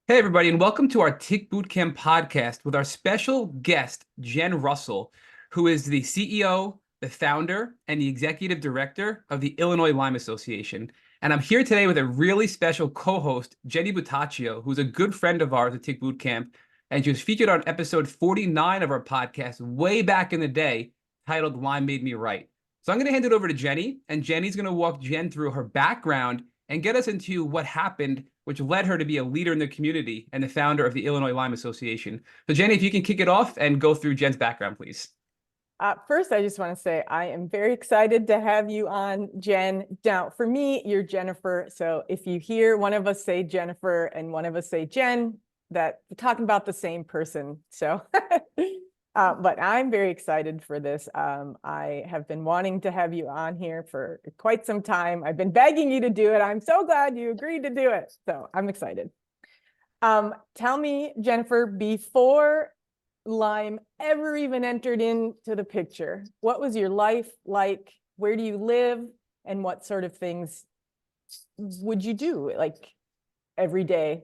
Hey, everybody, and welcome to our Tick Bootcamp podcast with our special guest, Jen Russel, who is the CEO, the founder, and the executive director of the Illinois Lyme Association. And I'm here today with a really special co-host, Jenny Buttaccio, who's a good friend of ours at Tick Bootcamp, and she was featured on episode 49 of our podcast way back in the day, titled Lyme Made Me Right. So I'm going to hand it over to Jenny, and Jenny's going to walk Jen through her background and get us into what happened, which led her to be a leader in the community and the founder of the Illinois Lyme Association. So Jenny, if you can kick it off and go through Jen's background, please. First, I just want to say I am very excited to have you on, Jen. Now, for me, you're Jennifer. So if you hear one of us say Jennifer and one of us say Jen, that we're talking about the same person. So, but I'm very excited for this. I have been wanting to have you on here for quite some time. I've been begging you to do it. I'm so glad you agreed to do it. So I'm excited. Tell me, Jennifer, before Lyme ever even entered into the picture, what was your life like? Where do you live? And what sort of things would you do like every day?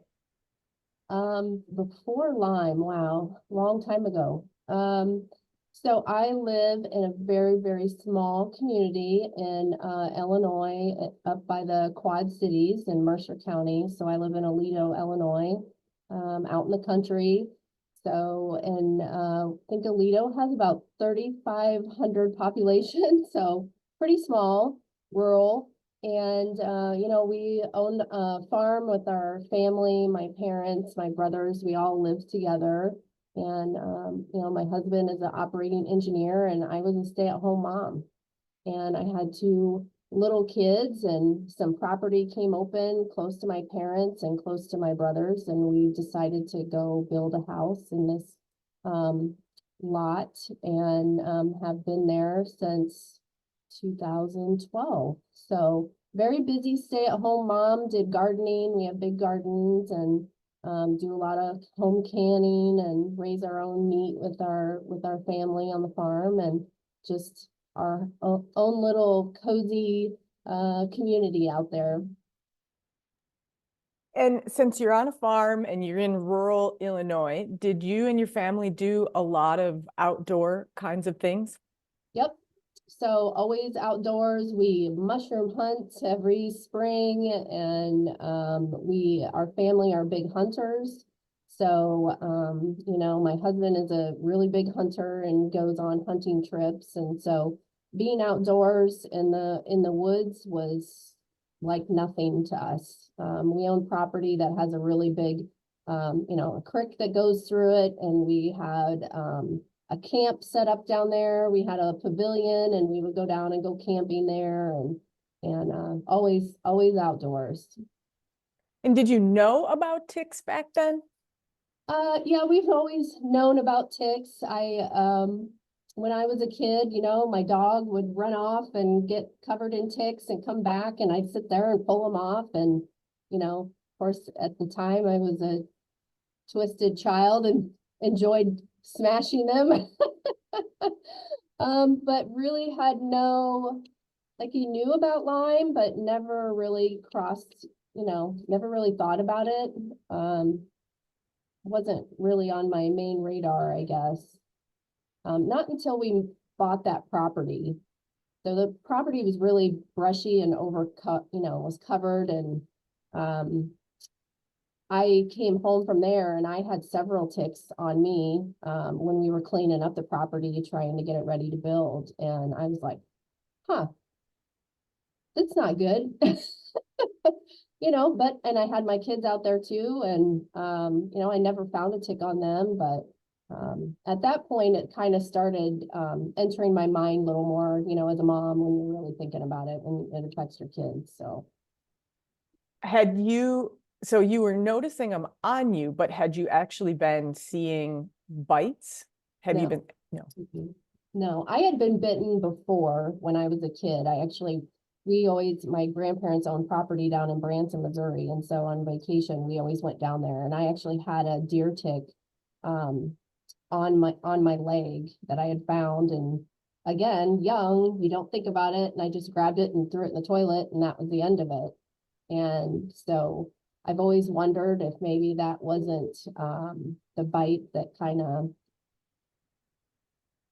Before Lyme, wow, long time ago. So I live in a very, very small community in Illinois, up by the Quad Cities in Mercer County. So I live in Aledo, Illinois, out in the country. So, and I think Aledo has about 3,500 population, so pretty small, rural. And, we owned a farm with our family, my parents, my brothers, we all lived together. And, my husband is an operating engineer and I was a stay-at-home mom. And I had two little kids and some property came open close to my parents and close to my brothers. And we decided to go build a house in this lot and have been there since 2012. So very busy stay-at-home mom, did gardening. We have big gardens and do a lot of home canning and raise our own meat with our family on the farm and just our own little cozy community out there. And since you're on a farm and you're in rural Illinois, did you and your family do a lot of outdoor kinds of things? Yep. So always outdoors. We mushroom hunt every spring and our family are big hunters. So, my husband is a really big hunter and goes on hunting trips. And so being outdoors in the woods was like nothing to us. We own property that has a really big, a creek that goes through it. And we had a camp set up down there. We had a pavilion and we would go down and go camping there and always outdoors. And did you know about ticks back then? Yeah, we've always known about ticks. When I was a kid, my dog would run off and get covered in ticks and come back and I'd sit there and pull them off. And, of course, at the time I was a twisted child and enjoyed smashing them. But really had you knew about Lyme, but never really never really thought about it. Wasn't really on my main radar, I guess. Not until we bought that property. So the property was really brushy and was covered. And I came home from there and I had several ticks on me when we were cleaning up the property, trying to get it ready to build. And I was like, that's not good. And I had my kids out there too. And, I never found a tick on them, but at that point, it kind of started entering my mind a little more, as a mom, when you're really thinking about it and it affects your kids. So you were noticing them on you, but had you actually been seeing bites? No. No, I had been bitten before when I was a kid. My grandparents owned property down in Branson, Missouri. And so on vacation, we always went down there and I actually had a deer tick on my leg that I had found. And again, young, you don't think about it. And I just grabbed it and threw it in the toilet and that was the end of it. And so I've always wondered if maybe that wasn't the bite that kind of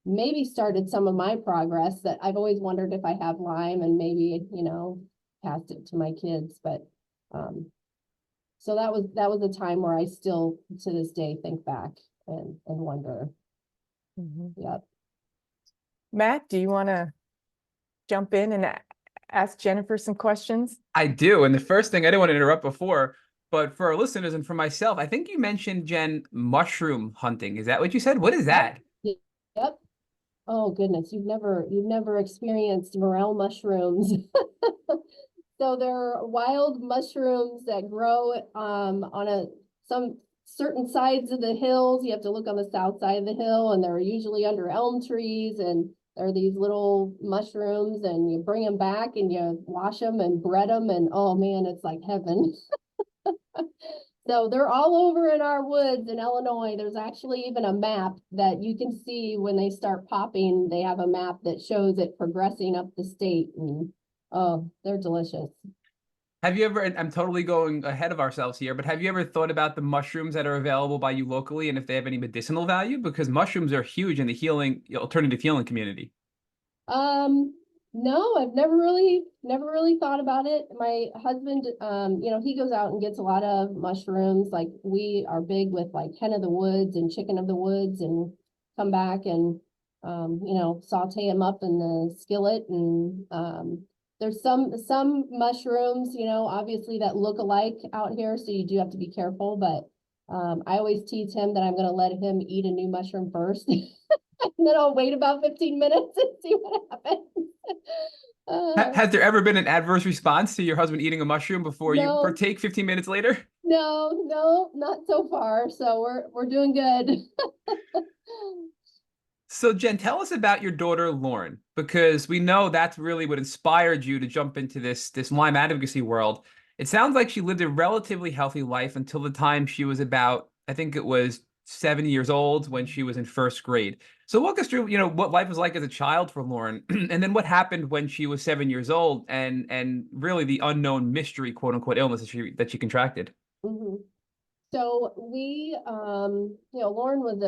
maybe started some of my progress, that I've always wondered if I have Lyme and maybe, passed it to my kids. But so that was a time where I still to this day think back and wonder. Yep. Matt, do you want to jump in and ask Jennifer some questions? I do. And the first thing, I didn't want to interrupt before, but for our listeners and for myself, I think you mentioned, Jen, mushroom hunting. Is that what you said? What is that? Yep. Oh goodness, you've never experienced morel mushrooms. So they're wild mushrooms that grow on some certain sides of the hills. You have to look on the south side of the hill, and they're usually under elm trees, and they're these little mushrooms, and you bring them back and you wash them and bread them, and oh man, it's like heaven. So they're all over in our woods in Illinois. There's actually even a map that you can see when they start popping. They have a map that shows it progressing up the state, and oh, they're delicious. Have you ever, and I'm totally going ahead of ourselves here, but have you ever thought about the mushrooms that are available by you locally and if they have any medicinal value? Because mushrooms are huge in the alternative healing community. No, I've never really thought about it. My husband, he goes out and gets a lot of mushrooms. Like we are big with like hen of the woods and chicken of the woods, and come back and, saute them up in the skillet. And, there's some mushrooms, obviously that look alike out here. So you do have to be careful, but, I always tease him that I'm going to let him eat a new mushroom first. And then I'll wait about 15 minutes and see what happens. Has there ever been an adverse response to your husband eating a mushroom before you partake 15 minutes later? No, not so far. So we're doing good. So Jen, tell us about your daughter, Lauren, because we know that's really what inspired you to jump into this Lyme advocacy world. It sounds like she lived a relatively healthy life until the time she was about, I think it was 7 years old when she was in first grade. So walk us through, what life was like as a child for Lauren, and then what happened when she was 7 years old, and really the unknown mystery, quote unquote, illness that she contracted. Mm-hmm. So we, Lauren was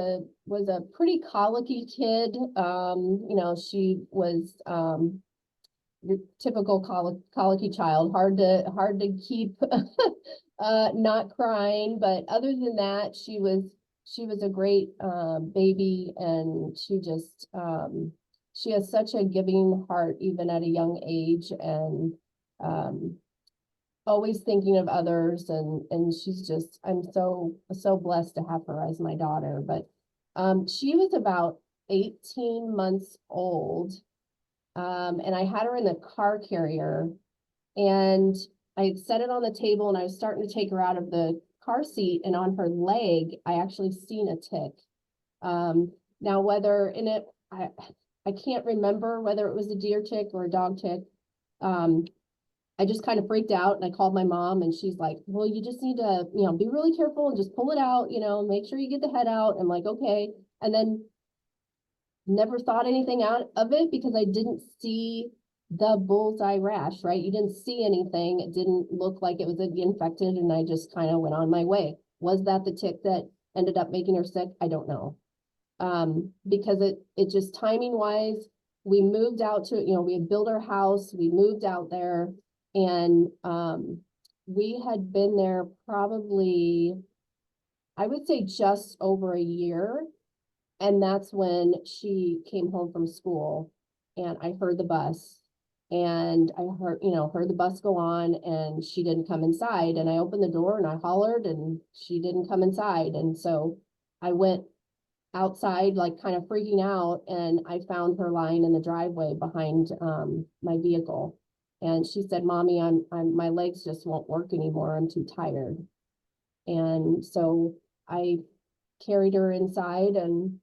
a pretty colicky kid. She was your typical colicky child, hard to keep not crying. But other than that, she was a great baby, and she has such a giving heart even at a young age, and always thinking of others, and she's just, I'm so blessed to have her as my daughter. But she was about 18 months old, and I had her in the car carrier, and I had set it on the table, and I was starting to take her out of the car seat, and on her leg I actually seen a tick. Now whether in it, I can't remember whether it was a deer tick or a dog tick. I just kind of freaked out, and I called my mom, and she's like, well, you just need to, be really careful and just pull it out, make sure you get the head out. I'm like, okay. And then never thought anything out of it because I didn't see the bullseye rash, right? You didn't see anything. It didn't look like it was infected, and I just kind of went on my way. Was that the tick that ended up making her sick? I don't know. Because it just timing wise, we moved out to, we had built our house, we moved out there. And we had been there probably, I would say, just over a year. And that's when she came home from school, and I heard the bus, and I heard the bus go on, and she didn't come inside. And I opened the door and I hollered, and she didn't come inside. And so I went outside, like kind of freaking out, and I found her lying in the driveway behind my vehicle. And she said, Mommy, my legs just won't work anymore. I'm too tired. And so I carried her inside, and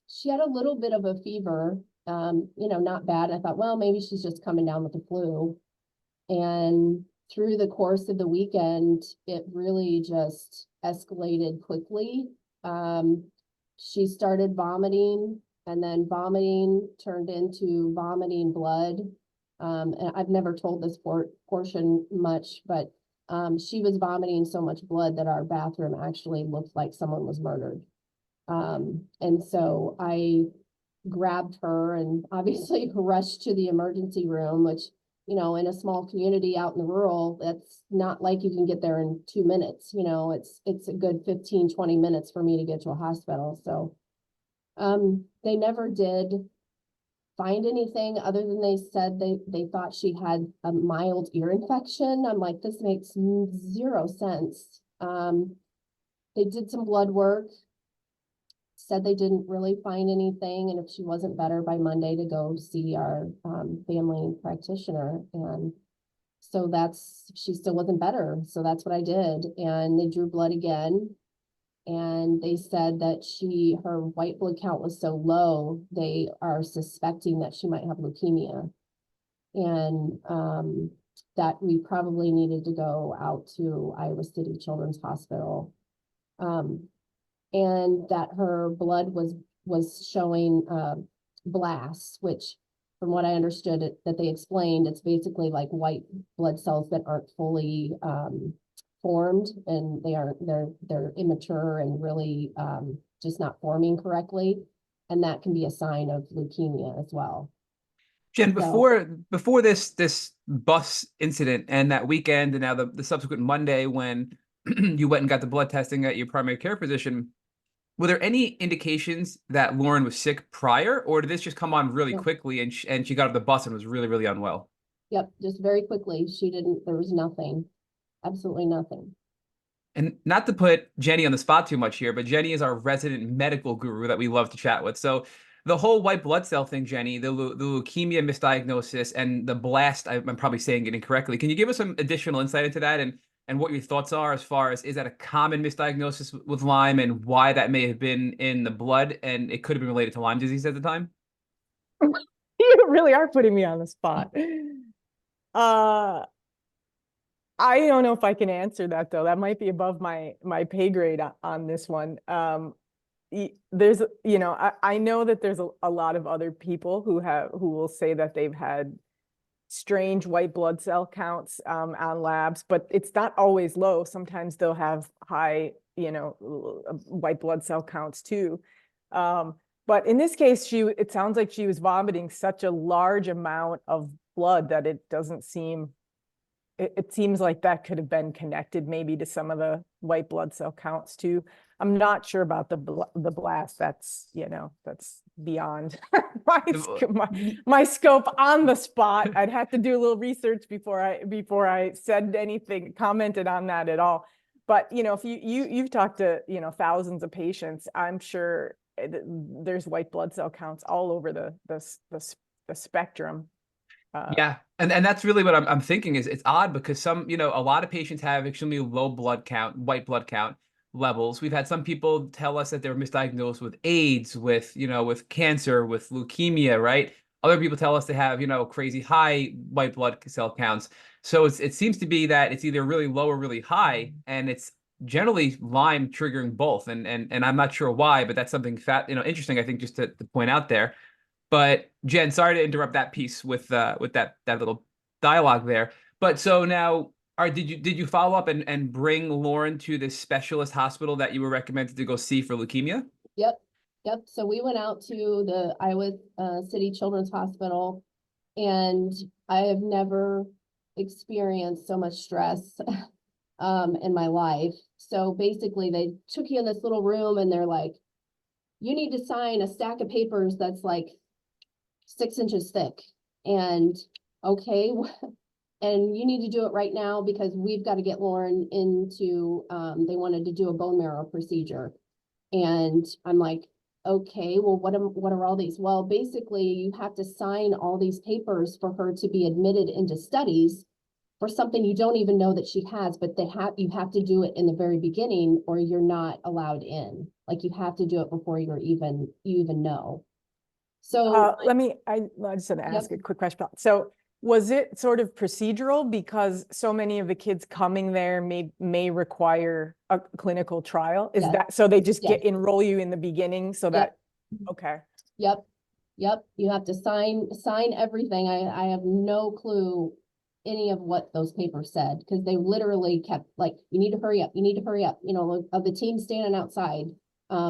she had a little bit of a fever, not bad. I thought, well, maybe she's just coming down with the flu. And through the course of the weekend, it really just escalated quickly. She started vomiting, and then vomiting turned into vomiting blood. And I've never told this portion much, but She was vomiting so much blood that our bathroom actually looked like someone was murdered. And so I grabbed her and obviously rushed to the emergency room, which, you know, in a small community out in the rural, that's not like you can get there in 2 minutes. You know, it's a good 15, 20 minutes for me to get to a hospital. So, they never did find anything other than they said they thought she had a mild ear infection. I'm like, this makes zero sense. They did some blood work, said they didn't really find anything, and if she wasn't better by Monday, to go see our family practitioner. And so she still wasn't better. So that's what I did. And they drew blood again. And they said that her white blood count was so low, they are suspecting that she might have leukemia. And that we probably needed to go out to Iowa City Children's Hospital. And that her blood was showing blasts, which from what I understood that they explained, it's basically like white blood cells that aren't fully formed, and they're immature and really just not forming correctly. And that can be a sign of leukemia as well. Jen, before this bus incident and that weekend, and now the subsequent Monday when you went and got the blood testing at your primary care physician, were there any indications that Lauren was sick prior, or did this just come on really quickly and she got off the bus and was really, really unwell? Yep, just very quickly. There was nothing, absolutely nothing. And not to put Jenny on the spot too much here, but Jenny is our resident medical guru that we love to chat with. So the whole white blood cell thing, Jenny, the leukemia misdiagnosis and the blast, I'm probably saying it incorrectly. Can you give us some additional insight into that and what your thoughts are as far as, is that a common misdiagnosis with Lyme and why that may have been in the blood and it could have been related to Lyme disease at the time? You really are putting me on the spot. I don't know if I can answer that though. That might be above my pay grade on this one. There's, you know, I know that there's a lot of other people who will say that they've had strange white blood cell counts on labs, but it's not always low. Sometimes they'll have high, you know, white blood cell counts too. But in this case, it sounds like she was vomiting such a large amount of blood that it doesn't seem, it seems like that could have been connected maybe to some of the white blood cell counts too. I'm not sure about the blast. That's, you know, that's beyond my scope on the spot. I'd have to do a little research before I said anything, commented on that at all. But, you know, if you've talked to, you know, thousands of patients, I'm sure there's white blood cell counts all over the spectrum. Yeah. And that's really what I'm thinking is it's odd because some, you know, a lot of patients have extremely low blood count, white blood count levels. We've had some people tell us that they were misdiagnosed with AIDS, with, you know, with cancer, with leukemia, right? Other people tell us they have, you know, crazy high white blood cell counts. So it seems to be that it's either really low or really high, and it's generally Lyme triggering both. And I'm not sure why, but that's something interesting, I think, just to point out there. But Jen, sorry to interrupt that piece with that little dialogue there. But so now, did you follow up and bring Lauren to this specialist hospital that you were recommended to go see for leukemia? Yep. So we went out to the Iowa City Children's Hospital, and I have never experienced so much stress in my life. So basically, they took you in this little room, and they're like, "You need to sign a stack of papers that's like 6 inches thick." And okay, and you need to do it right now because we've got to get Lauren into, they wanted to do a bone marrow procedure. And I'm like, okay, well, what are all these? Well, basically you have to sign all these papers for her to be admitted into studies for something you don't even know that she has, but you have to do it in the very beginning or you're not allowed in. Like you have to do it before you even know. So I just want to ask a quick question. So was it sort of procedural because so many of the kids coming there may require a clinical trial? Is that so they just enroll you in the beginning so that okay. Yep. You have to sign everything. I have no clue any of what those papers said, because they literally kept like, you need to hurry up, you need to hurry up, you know, of the team standing outside,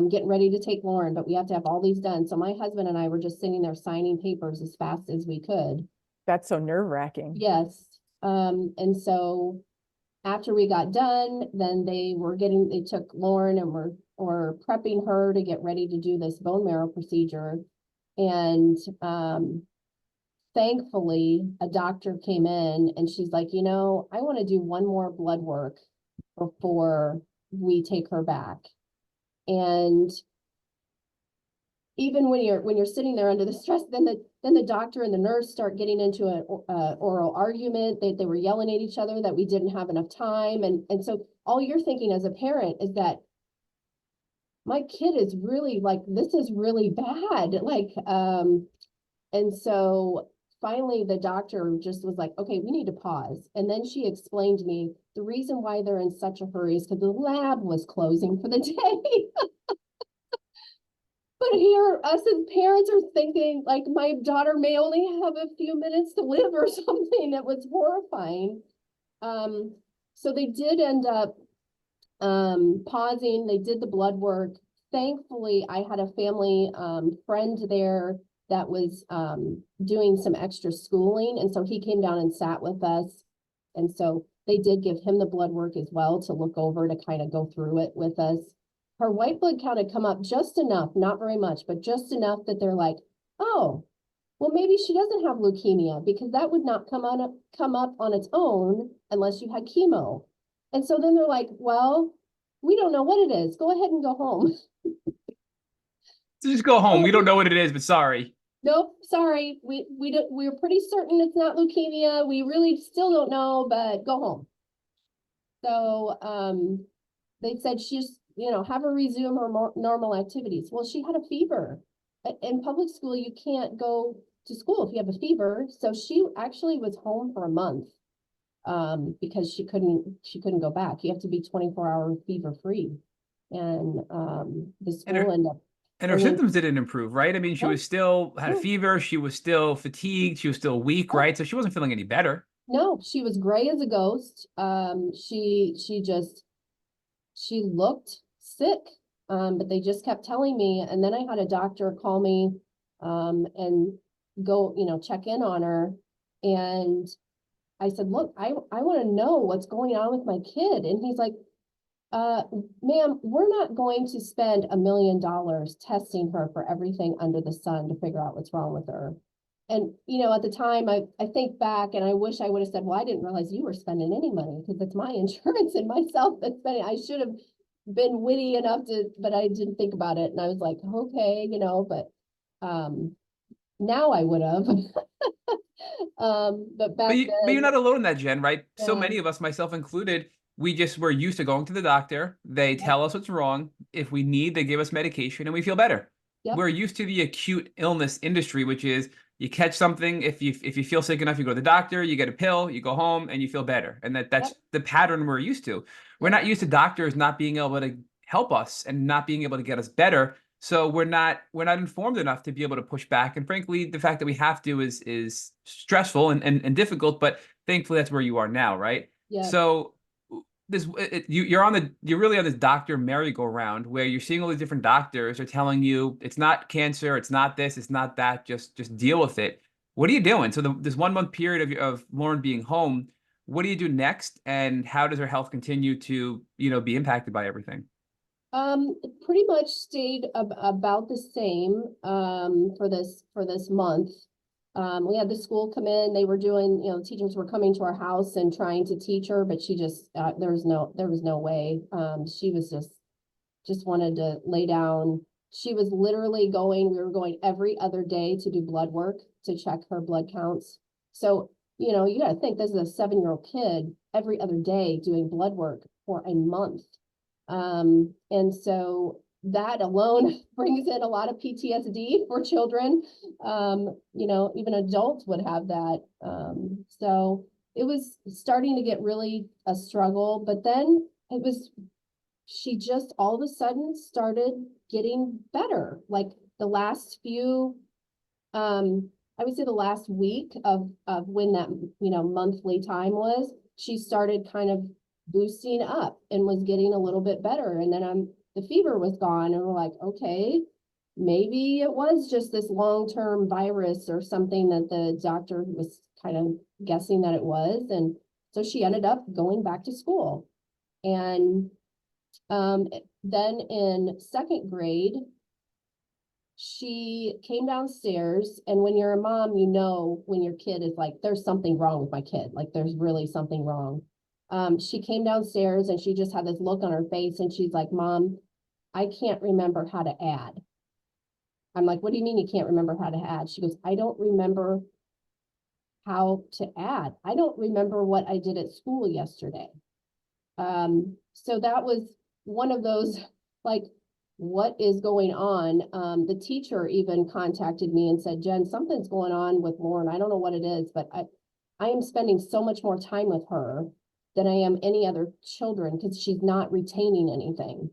getting ready to take Lauren, but we have to have all these done. So my husband and I were just sitting there signing papers as fast as we could. That's so nerve-wracking. Yes. And so after we got done, then they took Lauren and were prepping her to get ready to do this bone marrow procedure. And, thankfully, a doctor came in and she's like, you know, I want to do one more blood work before we take her back. And even when you're sitting there under the stress, then the doctor and the nurse start getting into an oral argument. They were yelling at each other that we didn't have enough time. And so all you're thinking as a parent is that my kid is really like, this is really bad. Like, and so finally the doctor just was like, okay, we need to pause. And then she explained to me the reason why they're in such a hurry is because the lab was closing for the day. But here, us as parents are thinking like my daughter may only have a few minutes to live or something. That was horrifying. So they did end up pausing. They did the blood work. Thankfully, I had a family friend there that was doing some extra schooling. And so he came down and sat with us. And so they did give him the blood work as well to look over, to kind of go through it with us. Her white blood count had come up just enough, not very much, but just enough that they're like, oh, well, maybe she doesn't have leukemia, because that would not come up on its own unless you had chemo. And so then they're like, well, we don't know what it is. Go ahead and go home. So just go home. We don't know what it is, but sorry. Nope, sorry. We're pretty certain it's not leukemia. We really still don't know, but go home. So they said she's, you know, have her resume her normal activities. Well, she had a fever. In public school, you can't go to school if you have a fever. So she actually was home for a month because she couldn't go back. You have to be 24-hour fever free. And the school ended up. And her symptoms didn't improve, right? I mean, she was still had a fever. She was still fatigued. She was still weak, right? So she wasn't feeling any better. No, she was gray as a ghost. She looked sick, but they just kept telling me. And then I had a doctor call me and go, you know, check in on her. And I said, look, I want to know what's going on with my kid. And he's like, ma'am, we're not going to spend $1 million testing her for everything under the sun to figure out what's wrong with her. And, you know, at the time, I think back and I wish I would have said, well, I didn't realize you were spending any money, because it's my insurance and myself that's spending. I should have been witty enough to, but I didn't think about it. And I was like, okay, you know, but now I would have. But back then. But you're not alone in that, Jen, right? Yeah. So many of us, myself included, we just were used to going to the doctor. They tell us what's wrong. If we need, they give us medication and we feel better. Yep. We're used to the acute illness industry, which is you catch something. If you feel sick enough, you go to the doctor, you get a pill, you go home, and you feel better. And that's the pattern we're used to. We're not used to doctors not being able to help us and not being able to get us better. So we're not informed enough to be able to push back. And frankly, the fact that we have to is stressful and difficult. But thankfully, that's where you are now, right? Yeah. So you're really on this doctor merry-go-round where you're seeing all these different doctors are telling you it's not cancer, it's not this, it's not that, just deal with it. What are you doing? So this 1 month period of Lauren being home, what do you do next, and how does her health continue to, you know, be impacted by everything? Pretty much stayed about the same for this month. We had the school come in. They were doing, you know, teachers were coming to our house and trying to teach her, but she just there was no way. She was just wanted to lay down. She was literally we were going every other day to do blood work to check her blood counts. So, you know, you got to think this is a 7-year-old kid every other day doing blood work for a month. And so that alone brings in a lot of PTSD for children. You know, even adults would have that. So it was starting to get really a struggle, but then she just all of a sudden started getting better. Like the last few I would say the last week of when that, monthly time was, she started kind of boosting up and was getting a little bit better. And then the fever was gone, and we're like, okay, maybe it was just this long-term virus or something that the doctor was kind of guessing that it was. And so she ended up going back to school. And then in second grade, she came downstairs, and when you're a mom, you know when your kid is like, there's something wrong with my kid, like there's really something wrong. She came downstairs and she just had this look on her face, and she's like, Mom, I can't remember how to add. I'm like, what do you mean you can't remember how to add? She goes, I don't remember how to add. I don't remember what I did at school yesterday. So that was one of those, like, what is going on? The teacher even contacted me and said, Jen, something's going on with Lauren. I don't know what it is, but I am spending so much more time with her than I am any other children because she's not retaining anything.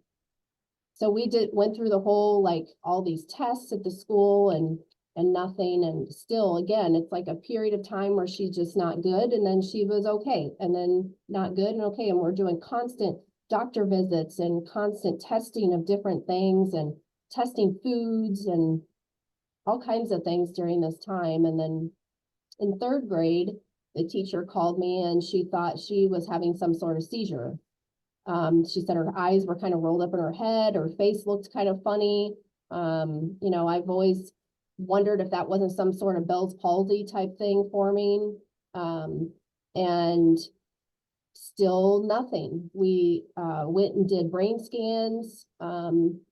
So we went through the whole, like, all these tests at the school and nothing. And still, again, it's like a period of time where she's just not good. And then she was okay. And then not good and okay. And we're doing constant doctor visits and constant testing of different things and testing foods and all kinds of things during this time. And then in third grade, the teacher called me and she thought she was having some sort of seizure. She said her eyes were kind of rolled up in her head, her face looked kind of funny. I've always wondered if that wasn't some sort of Bell's palsy type thing forming. And still nothing. We went and did brain scans. And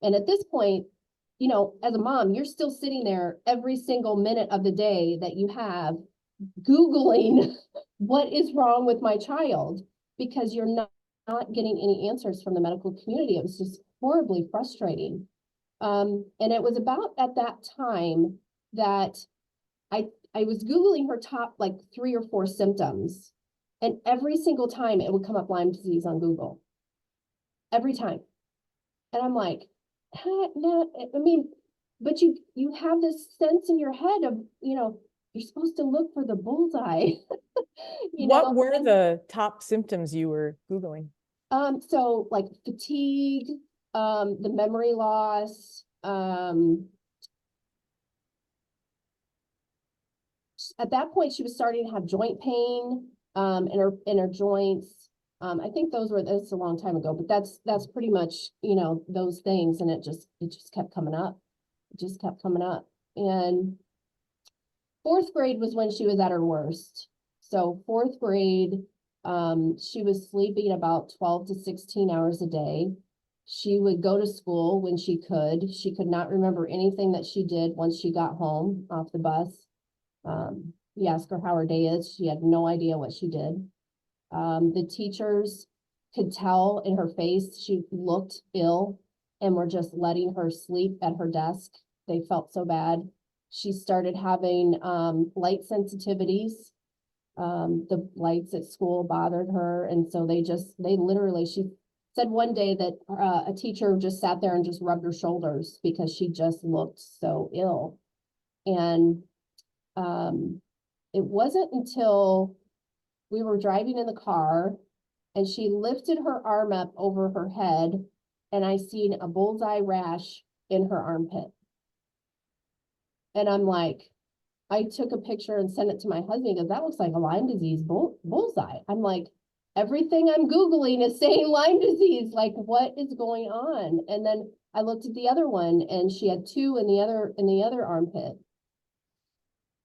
at this point, as a mom, you're still sitting there every single minute of the day that you have Googling what is wrong with my child, because you're not getting any answers from the medical community. It was just horribly frustrating. And it was about at that time that I was Googling her top like 3 or 4 symptoms, and every single time it would come up Lyme disease on Google. Every time. And I'm like, no, I mean, but you have this sense in your head of, you're supposed to look for the bullseye. What were the top symptoms you were Googling? So like fatigue, the memory loss, at that point she was starting to have joint pain, in her joints. I think that's a long time ago, but that's pretty much, those things. And it just kept coming up. It just kept coming up. And fourth grade was when she was at her worst. So fourth grade, she was sleeping about 12 to 16 hours a day. She would go to school when she could. She could not remember anything that she did once she got home off the bus. You ask her how her day is, she had no idea what she did. The teachers could tell in her face she looked ill and were just letting her sleep at her desk. They felt so bad. She started having light sensitivities. The lights at school bothered her. And so she said one day that a teacher just sat there and just rubbed her shoulders because she just looked so ill. And it wasn't until we were driving in the car and she lifted her arm up over her head and I seen a bullseye rash in her armpit. And I'm like, I took a picture and sent it to my husband because that looks like a Lyme disease bullseye. I'm like, everything I'm Googling is saying Lyme disease. Like, what is going on? And then I looked at the other one and she had 2 in the other armpit.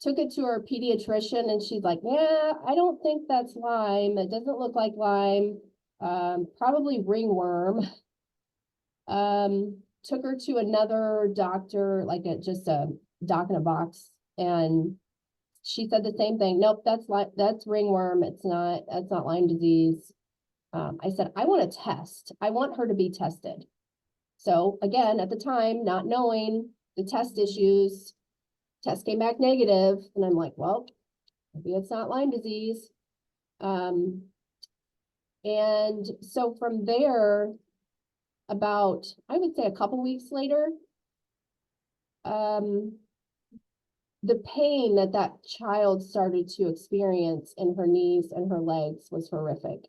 Took it to her pediatrician and she's like, yeah, I don't think that's Lyme. It doesn't look like Lyme. Probably ringworm. Took her to another doctor, like just a doc in a box. And she said the same thing. Nope, that's ringworm. That's not Lyme disease. I said, I want a test. I want her to be tested. So again, at the time, not knowing the test issues, test came back negative, and I'm like, well, maybe it's not Lyme disease. And so from there, about, I would say a couple weeks later, the pain that that child started to experience in her knees and her legs was horrific.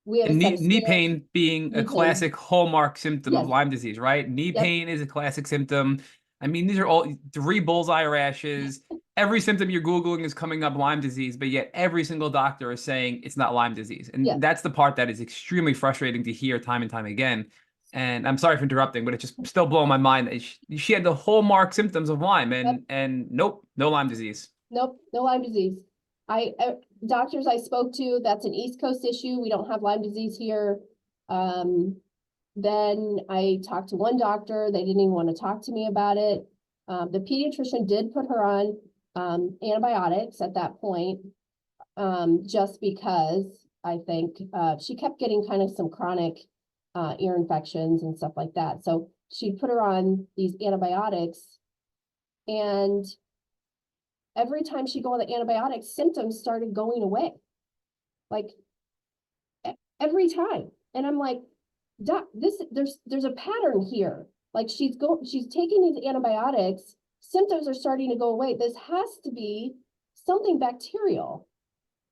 We have a And set of knee stairs. pain being a Knee pain. classic hallmark symptom of Yes. Lyme disease, right? Knee Yep. pain is a classic symptom. I mean, these are all 3 bullseye rashes. Every symptom you're Googling is coming up Lyme disease, but yet every single doctor is saying it's not Lyme disease. And Yes. that's the part that is extremely frustrating to hear time and time again. And I'm sorry for interrupting, but it's just still blowing my mind that she had the hallmark symptoms of Lyme, and nope, no Lyme disease. Nope, no Lyme disease. Doctors I spoke to, that's an East Coast issue. We don't have Lyme disease here. Then I talked to one doctor. They didn't even want to talk to me about it. The pediatrician did put her on antibiotics at that point, just because I think she kept getting kind of some chronic ear infections and stuff like that. So she put her on these antibiotics, and every time she go on the antibiotics, symptoms started going away, like every time. And I'm like, Doc, there's a pattern here. Like she's taking these antibiotics, symptoms are starting to go away. This has to be something bacterial.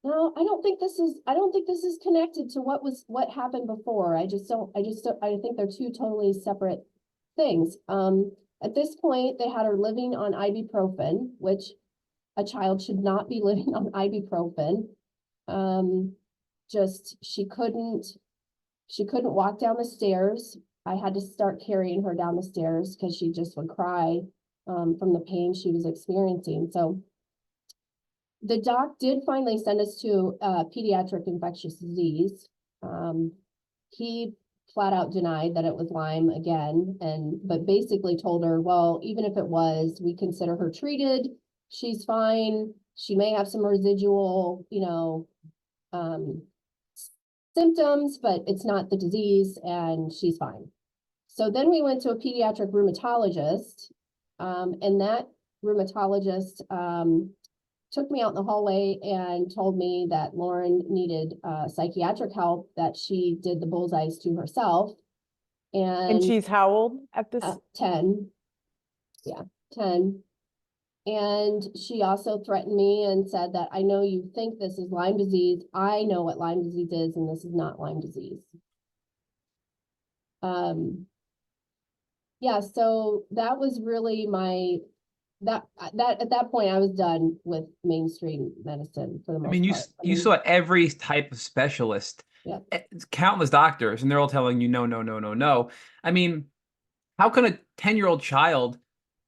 No, I don't think this is connected to what happened before. I think they're two totally separate things. At this point, they had her living on ibuprofen, which a child should not be living on ibuprofen. She couldn't walk down the stairs. I had to start carrying her down the stairs because she just would cry from the pain she was experiencing. So the doc did finally send us to pediatric infectious disease. He flat out denied that it was Lyme again, but basically told her, well, even if it was, we consider her treated. She's fine. She may have some residual, symptoms, but it's not the disease, and she's fine. So then we went to a pediatric rheumatologist, and that rheumatologist took me out in the hallway and told me that Lauren needed psychiatric help, that she did the bullseyes to herself. And she's how old at this? 10. Yeah, 10. And she also threatened me and said that, I know you think this is Lyme disease. I know what Lyme disease is, and this is not Lyme disease. Yeah, so that was really at that point I was done with mainstream medicine for the most part. You saw every type of specialist, countless doctors, and they're all telling you no, no, no, no, no. I mean, how can a 10-year-old child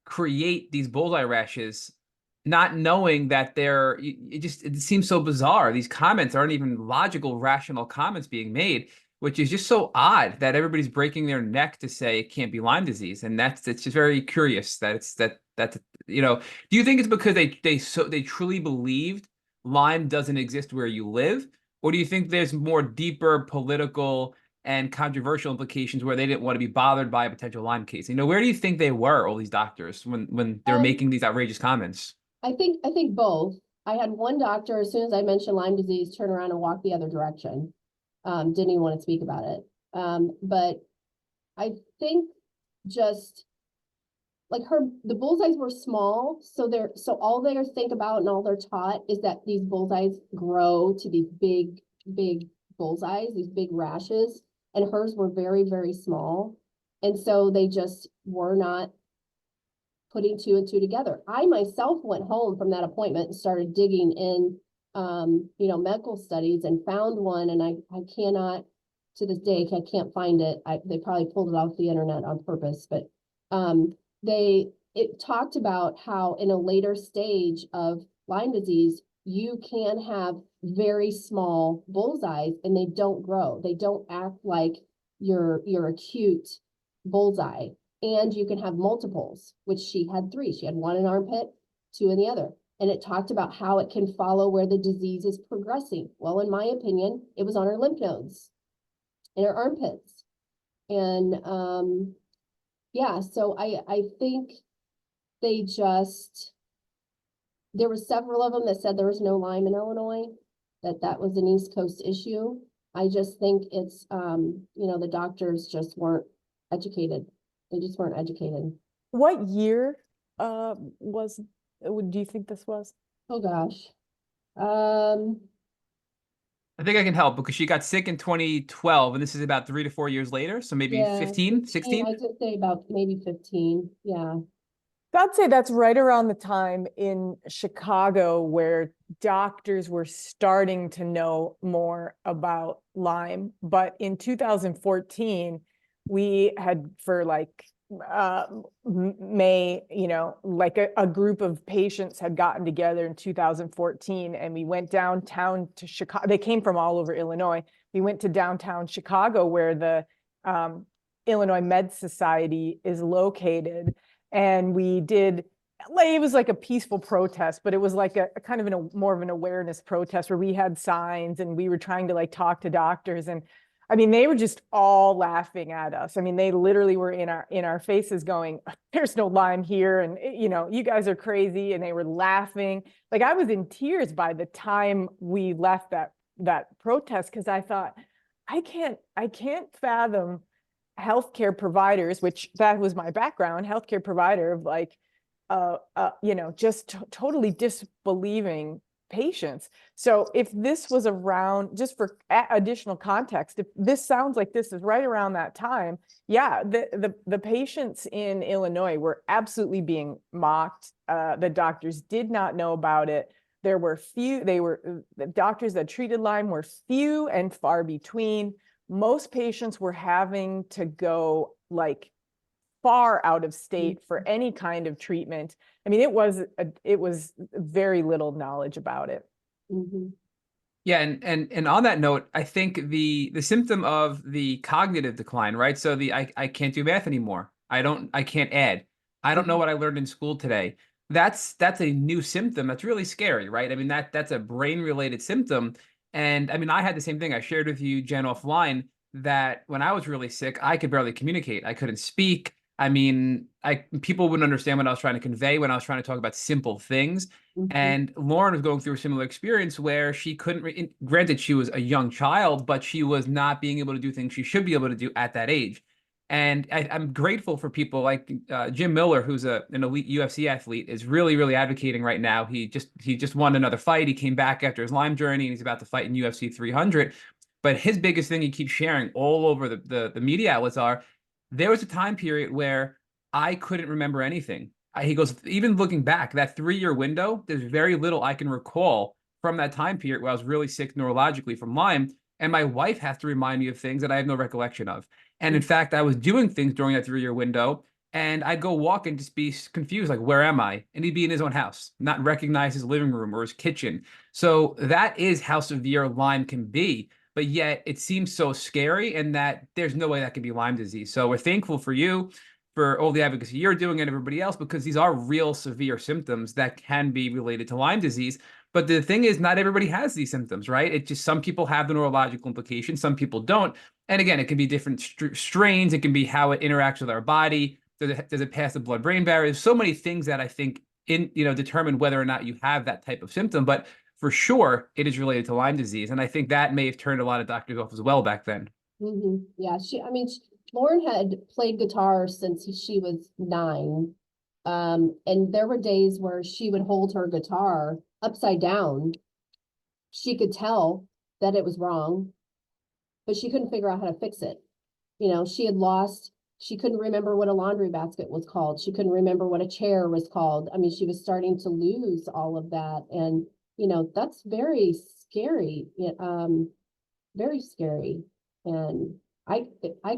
create these bullseye rashes not knowing that it seems so bizarre. These comments aren't even logical, rational comments being made, which is just so odd that everybody's breaking their neck to say it can't be Lyme disease. And it's just very curious that do you think it's because they truly believed Lyme doesn't exist where you live? Or do you think there's more deeper political and controversial implications where they didn't want to be bothered by a potential Lyme case? Where do you think they were, all these doctors, when they were making these outrageous comments? I think both. I had one doctor, as soon as I mentioned Lyme disease, turn around and walk the other direction. Didn't even want to speak about it. But I think just like the bullseyes were small, so all they think about and all they're taught is that these bullseyes grow to these big bullseyes, these big rashes, and hers were very, very small. And so they just were not putting 2 and 2 together. I myself went home from that appointment and started digging in, medical studies, and found one, and I cannot, to this day, I can't find it. They probably pulled it off the internet on purpose, but it talked about how in a later stage of Lyme disease, you can have very small bullseyes and they don't grow. They don't act like your acute bullseye. And you can have multiples, which she had 3. She had 1 in armpit, 2 in the other. And it talked about how it can follow where the disease is progressing. Well, in my opinion, it was on her lymph nodes, in her armpits. And so I think there were several of them that said there was no Lyme in Illinois, that was an East Coast issue. I just think it's, the doctors just weren't educated. They just weren't educated. What year do you think this was? Oh, gosh. I think I can help because she got sick in 2012, and this is about 3 to 4 years later. So maybe Yeah, 15, 16. I'd just say about maybe 15. Yeah. I'd say that's right around the time in Chicago where doctors were starting to know more about Lyme. But in 2014, we had for like May, like a group of patients had gotten together in 2014, and we went downtown to Chicago. They came from all over Illinois. We went to downtown Chicago where the Illinois Med Society is located. And we did, like, it was like a peaceful protest, but it was like a kind of more of an awareness protest where we had signs and we were trying to like talk to doctors. And I mean, they were just all laughing at us. I mean, they literally were in our faces going, there's no Lyme here. And you guys are crazy. And they were laughing. Like, I was in tears by the time we left that protest, because I thought, I can't fathom healthcare providers, which that was my background, healthcare provider, of like, just totally disbelieving patients. So if this was around, just for additional context, if this sounds like this is right around that time, yeah, the patients in Illinois were absolutely being mocked. The doctors did not know about it. There were the doctors that treated Lyme were few and far between. Most patients were having to go like far out of state for any kind of treatment. I mean, it was very little knowledge about it. Mm-hmm. Yeah, and on that note, I think the symptom of the cognitive decline, right? So I can't do math anymore. I can't add. I don't know what I learned in school today. That's a new symptom. That's really scary, right? I mean, that's a brain-related symptom. And I mean, I had the same thing. I shared with you, Jen, offline, that when I was really sick, I could barely communicate. I couldn't speak. I mean, people wouldn't understand what I was trying to convey when I was trying to talk about simple things. Mm-hmm. And Lauren was going through a similar experience where she couldn't, granted, she was a young child, but she was not being able to do things she should be able to do at that age. And I'm grateful for people like Jim Miller, who's an elite UFC athlete, is really, really advocating right now. He just won another fight. He came back after his Lyme journey, and he's about to fight in UFC 300. But his biggest thing he keeps sharing all over the media outlets are, there was a time period where I couldn't remember anything. He goes, even looking back, that 3-year window, there's very little I can recall from that time period where I was really sick neurologically from Lyme. And my wife has to remind me of things that I have no recollection of. And in fact, I was doing things during that 3-year window, and I'd go walk and just be confused, like, where am I? And he'd be in his own house, not recognize his living room or his kitchen. So that is how severe Lyme can be. But yet it seems so scary, and that there's no way that can be Lyme disease. So we're thankful for you, for all the advocacy you're doing, and everybody else, because these are real severe symptoms that can be related to Lyme disease. But the thing is, not everybody has these symptoms, right? It just, some people have the neurological implications, some people don't. And again, it can be different strains. It can be how it interacts with our body. Does it pass the blood-brain barrier? There's so many things that I think determine whether or not you have that type of symptom. But for sure, it is related to Lyme disease. And I think that may have turned a lot of doctors off as well back then. Mm-hmm. Yeah, Lauren had played guitar since she was 9. And there were days where she would hold her guitar upside down. She could tell that it was wrong, but she couldn't figure out how to fix it. She couldn't remember what a laundry basket was called. She couldn't remember what a chair was called. I mean, she was starting to lose all of that. And, that's very scary, very scary. And I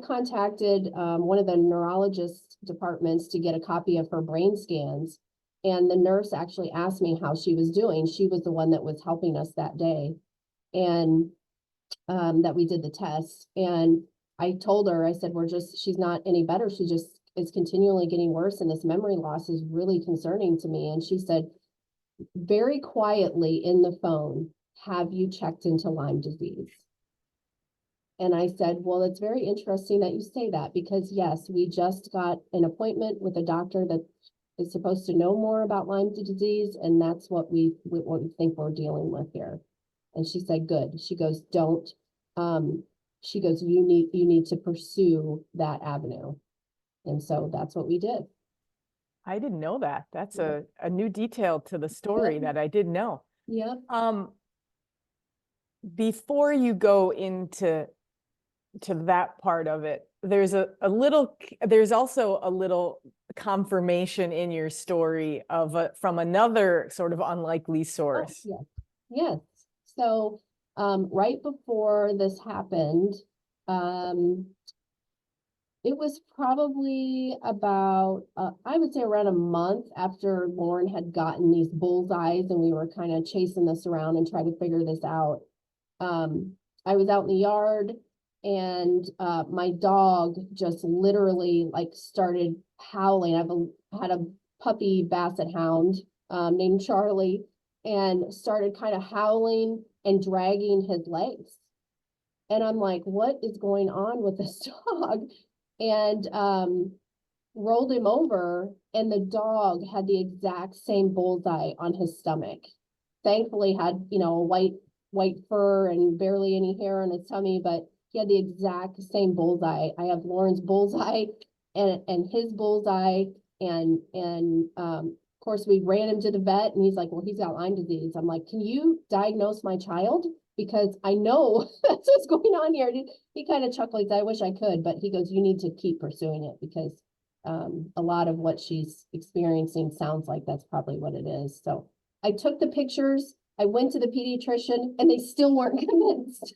contacted one of the neurologist departments to get a copy of her brain scans. And the nurse actually asked me how she was doing. She was the one that was helping us that day. And that we did the test. And I told her, I said, she's not any better. She just is continually getting worse. And this memory loss is really concerning to me. And she said, very quietly in the phone, have you checked into Lyme disease? And I said, well, it's very interesting that you say that, because yes, we just got an appointment with a doctor that is supposed to know more about Lyme disease. And that's what we think we're dealing with here. And she said, good. She goes, you need to pursue that avenue. And so that's what we did. I didn't know that. That's Yeah. a new detail to the story that I didn't know. Yep. Before you go into that part of it, there's there's also a little confirmation in your story of from another sort of unlikely source. Oh, yes. So, right before this happened, it was probably about, I would say around a month after Lauren had gotten these bullseyes and we were kind of chasing this around and trying to figure this out. I was out in the yard and my dog just literally like started howling. Had a puppy basset hound named Charlie, and started kind of howling and dragging his legs. And I'm like, what is going on with this dog? And rolled him over, and the dog had the exact same bullseye on his stomach. Thankfully had, you know, white fur and barely any hair on his tummy, but he had the exact same bullseye. I have Lauren's bullseye and his bullseye, and of course we ran him to the vet, and he's like, well, he's got Lyme disease. I'm like, can you diagnose my child? Because I know that's what's going on here. He kind of chuckled, I wish I could, but he goes, you need to keep pursuing it, because a lot of what she's experiencing sounds like that's probably what it is. So I took the pictures, I went to the pediatrician, and they still weren't convinced.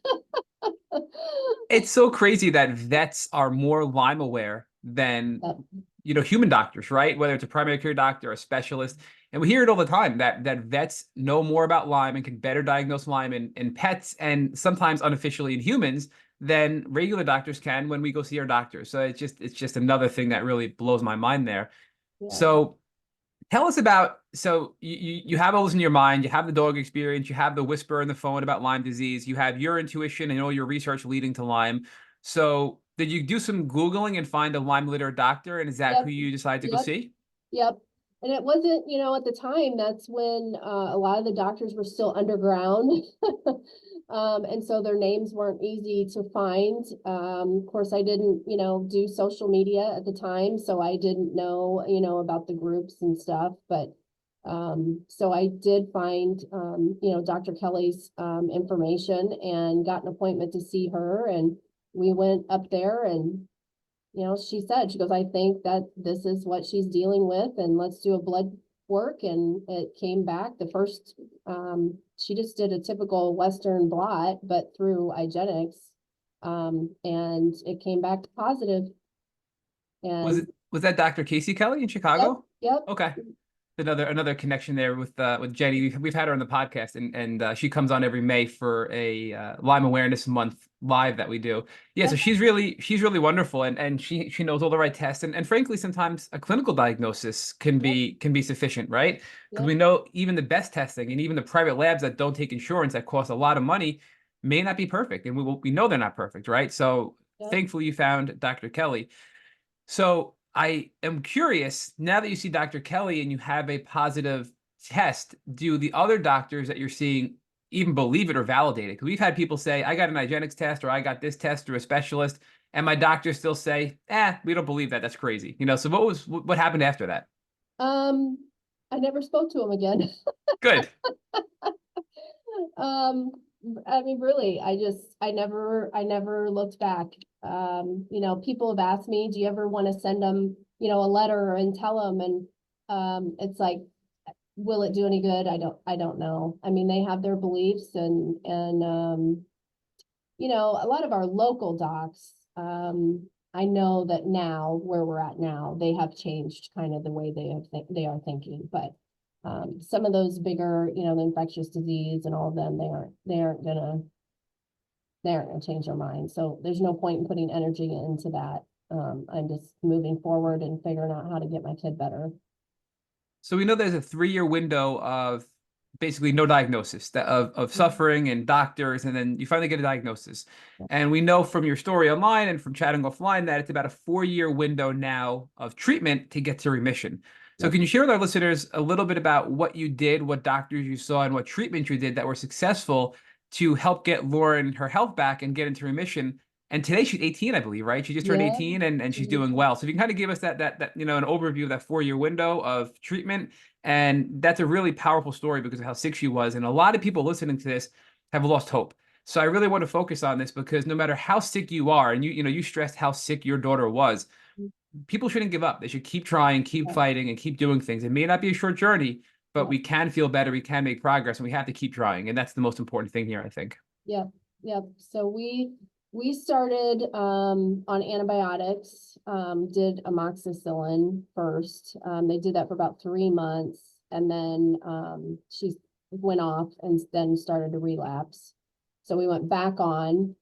It's so crazy that vets are more Lyme aware than, Yep. you know, human doctors, right? Whether it's a primary care doctor or a specialist. And we hear it all the time that vets know more about Lyme and can better diagnose Lyme in pets and sometimes unofficially in humans than regular doctors can when we go see our doctors. So it's just another thing that really blows my mind there. Yeah. So tell us about, so you have all this in your mind, you have the dog experience, you have the whisper in the phone about Lyme disease, you have your intuition and all your research leading to Lyme. So did you do some Googling and find a Lyme litter doctor? And is that Yep. who you decided to go Yep. see? Yep. And it wasn't, you know, at the time, that's when a lot of the doctors were still underground. And so their names weren't easy to find. Of course, I didn't, you know, do social media at the time, so I didn't know, you know, about the groups and stuff. But so I did find, you know, Dr. Kelly's information and got an appointment to see her. And we went up there, and you know, she goes, I think that this is what she's dealing with, and let's do a blood work. And it came back the first, she just did a typical Western blot, but through IGenics. And it came back positive. And Was that Dr. Casey Kelly in Chicago? Yep. Okay. Another connection there with Jenny. We've had her on the podcast, and she comes on every May for a Lyme Awareness Month live that we do. Yeah, so she's really wonderful, and she knows all the right tests, and frankly, sometimes a clinical diagnosis can be sufficient, right? Because we know even the best testing and even the private labs that don't take insurance that cost a lot of money may not be perfect, and we know they're not perfect, right? So thankfully, you found Dr. Kelly. So I am curious, now that you see Dr. Kelly and you have a positive test, do the other doctors that you're seeing even believe it or validate it? Because we've had people say, I got an IGenics test, or I got this test through a specialist, and my doctors still say, we don't believe that. That's crazy. You know, so what happened after that? I never spoke to him again. Good. I mean, really, I never looked back. You know, people have asked me, do you ever want to send them, you know, a letter and tell them? And it's like, will it do any good? I don't know. I mean, they have their beliefs, and you know, a lot of our local docs, I know that now, where we're at now, they have changed kind of the way they are thinking. But some of those bigger, you know, the infectious disease and all of them, they aren't gonna change their mind. So there's no point in putting energy into that. I'm just moving forward and figuring out how to get my kid better. So we know there's a 3-year window of basically no diagnosis of suffering and doctors, and then you finally get a diagnosis. And we know from your story online and from chatting offline that it's about a 4-year window now of treatment to get to remission. So can you share with our listeners a little bit about what you did, what doctors you saw, and what treatment you did that were successful to help get Lauren her health back and get into remission? And today she's 18, I believe, right? She just turned Yeah. 18 and she's doing well. So if you can kind of give us that you know, an overview of that 4-year window of treatment. And that's a really powerful story because of how sick she was. And a lot of people listening to this have lost hope. So I really want to focus on this because no matter how sick you are, and you know, you stressed how sick your daughter was, people shouldn't give up. They should keep trying, keep fighting, and keep doing things. It may not be a short journey, but we can feel better, we can make progress, and we have to keep trying. And that's the most important thing here, I think. Yep, yep. So we started on antibiotics, did amoxicillin first. They did that for about 3 months, and then she went off and then started to relapse. So we went back on,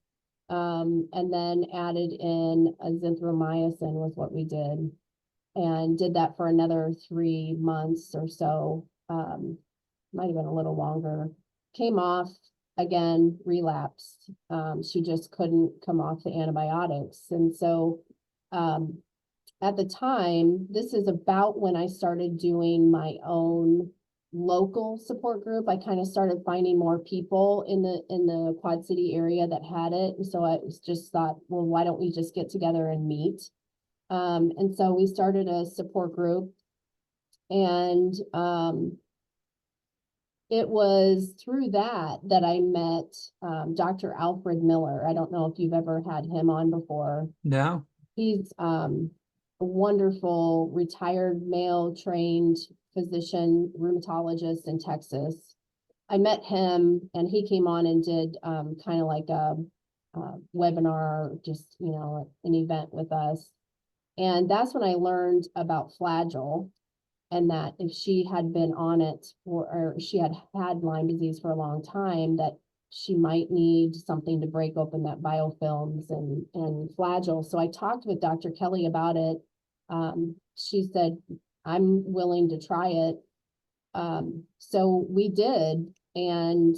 and then added in azithromycin was what we did, and did that for another 3 months or so. Might have been a little longer. Came off again, relapsed. She just couldn't come off the antibiotics. And so at the time, this is about when I started doing my own local support group. I kind of started finding more people in the Quad City area that had it. And so I just thought, well, why don't we just get together and meet? And so we started a support group, and it was through that I met Dr. Alfred Miller. I don't know if you've ever had him on before. No. He's a wonderful retired male trained physician, rheumatologist in Texas. I met him and he came on and did kind of like a webinar, just, you know, an event with us. And that's when I learned about Flagyl, and that if she had been on it or she had had Lyme disease for a long time, that she might need something to break open that biofilms and Flagyl. So I talked with Dr. Kelly about it. She said, I'm willing to try it. So we did. And,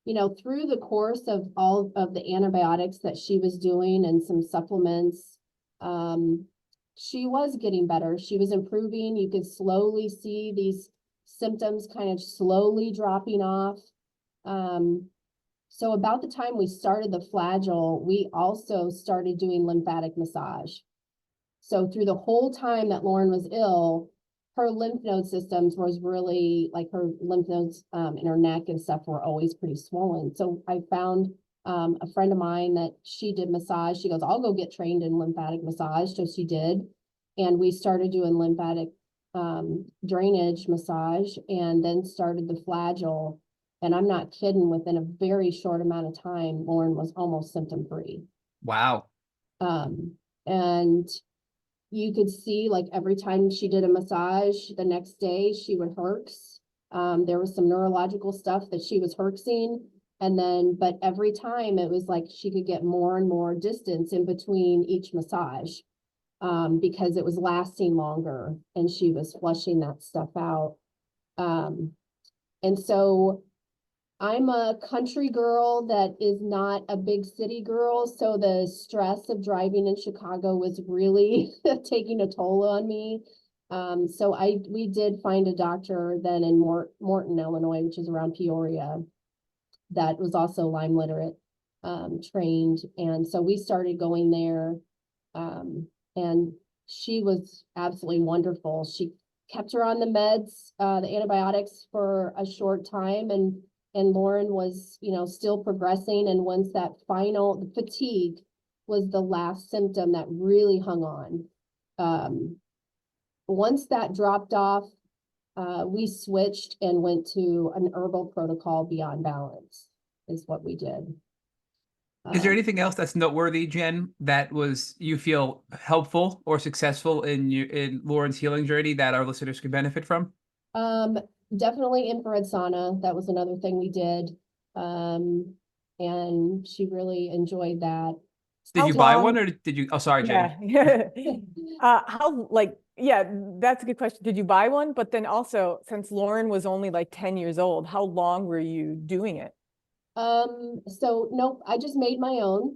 you know, through the course of all of the antibiotics that she was doing and some supplements, she was getting better. She was improving. You could slowly see these symptoms kind of slowly dropping off. So about the time we started the Flagyl, we also started doing lymphatic massage. So through the whole time that Lauren was ill, her lymph node systems was really, like, her lymph nodes in her neck and stuff were always pretty swollen. So I found a friend of mine that she did massage. She goes, I'll go get trained in lymphatic massage. So she did. And we started doing lymphatic drainage massage, and then started the Flagyl. And I'm not kidding, within a very short amount of time, Lauren was almost symptom free. Wow. And you could see, like, every time she did a massage, the next day she would herx. There was some neurological stuff that she was herxing. And then, but every time it was like she could get more and more distance in between each massage, because it was lasting longer and she was flushing that stuff out. And so I'm a country girl that is not a big city girl. So the stress of driving in Chicago was really taking a toll on me. So we did find a doctor then in Morton, Illinois, which is around Peoria, that was also Lyme literate, trained. And so we started going there, and she was absolutely wonderful. She kept her on the meds, the antibiotics, for a short time, and Lauren was, you know, still progressing. And once that the fatigue was the last symptom that really hung on. Once that dropped off, we switched and went to an herbal protocol, Beyond Balance, is what we did. Is there anything else that's noteworthy, Jen, that was, you feel, helpful or successful in Lauren's healing journey that our listeners could benefit from? Definitely infrared sauna. That was another thing we did. And she really enjoyed that. Did you buy one, or did you? Oh, sorry, Jenny. Yeah. Yeah, that's a good question. Did you buy one? But then also, since Lauren was only like 10 years old, how long were you doing it? So nope, I just made my own.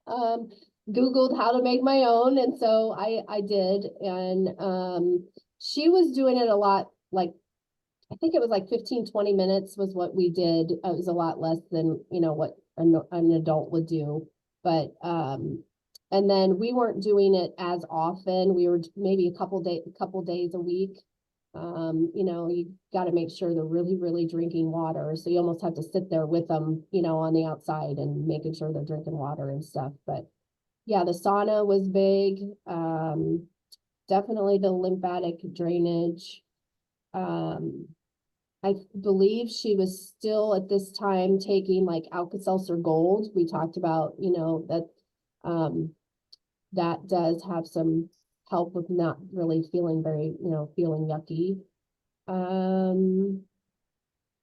Googled how to make my own. And so I did. And she was doing it a lot, like, I think it was like 15-20 minutes was what we did. It was a lot less than, you know, what an adult would do. But, and then we weren't doing it as often. We were maybe a couple days a week. You know, you got to make sure they're really, really drinking water. So you almost have to sit there with them, you know, on the outside and making sure they're drinking water and stuff. But yeah, the sauna was big. Definitely the lymphatic drainage. I believe she was still at this time taking like Alka-Seltzer Gold. We talked about, you know, that does have some help with not really feeling very, you know, feeling yucky. And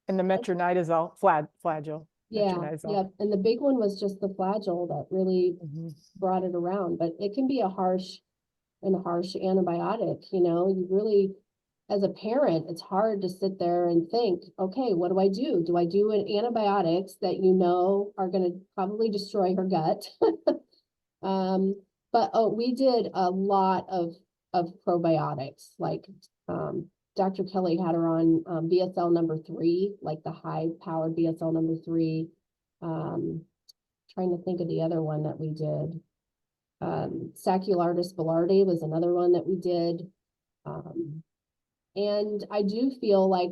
the metronidazole, Flagyl. Yeah, Metronidazole. yeah. And the big one was just the Flagyl that really brought it around. But it can be a harsh antibiotic, you know. You really, as a parent, it's hard to sit there and think, okay, what do I do? Do I do an antibiotics that you know are going to probably destroy her gut? But we did a lot of probiotics. Like Dr. Kelly had her on BSL number 3, like the high powered BSL number 3. Trying to think of the other one that we did. Sacculartis boulardii was another one that we did. And I do feel like,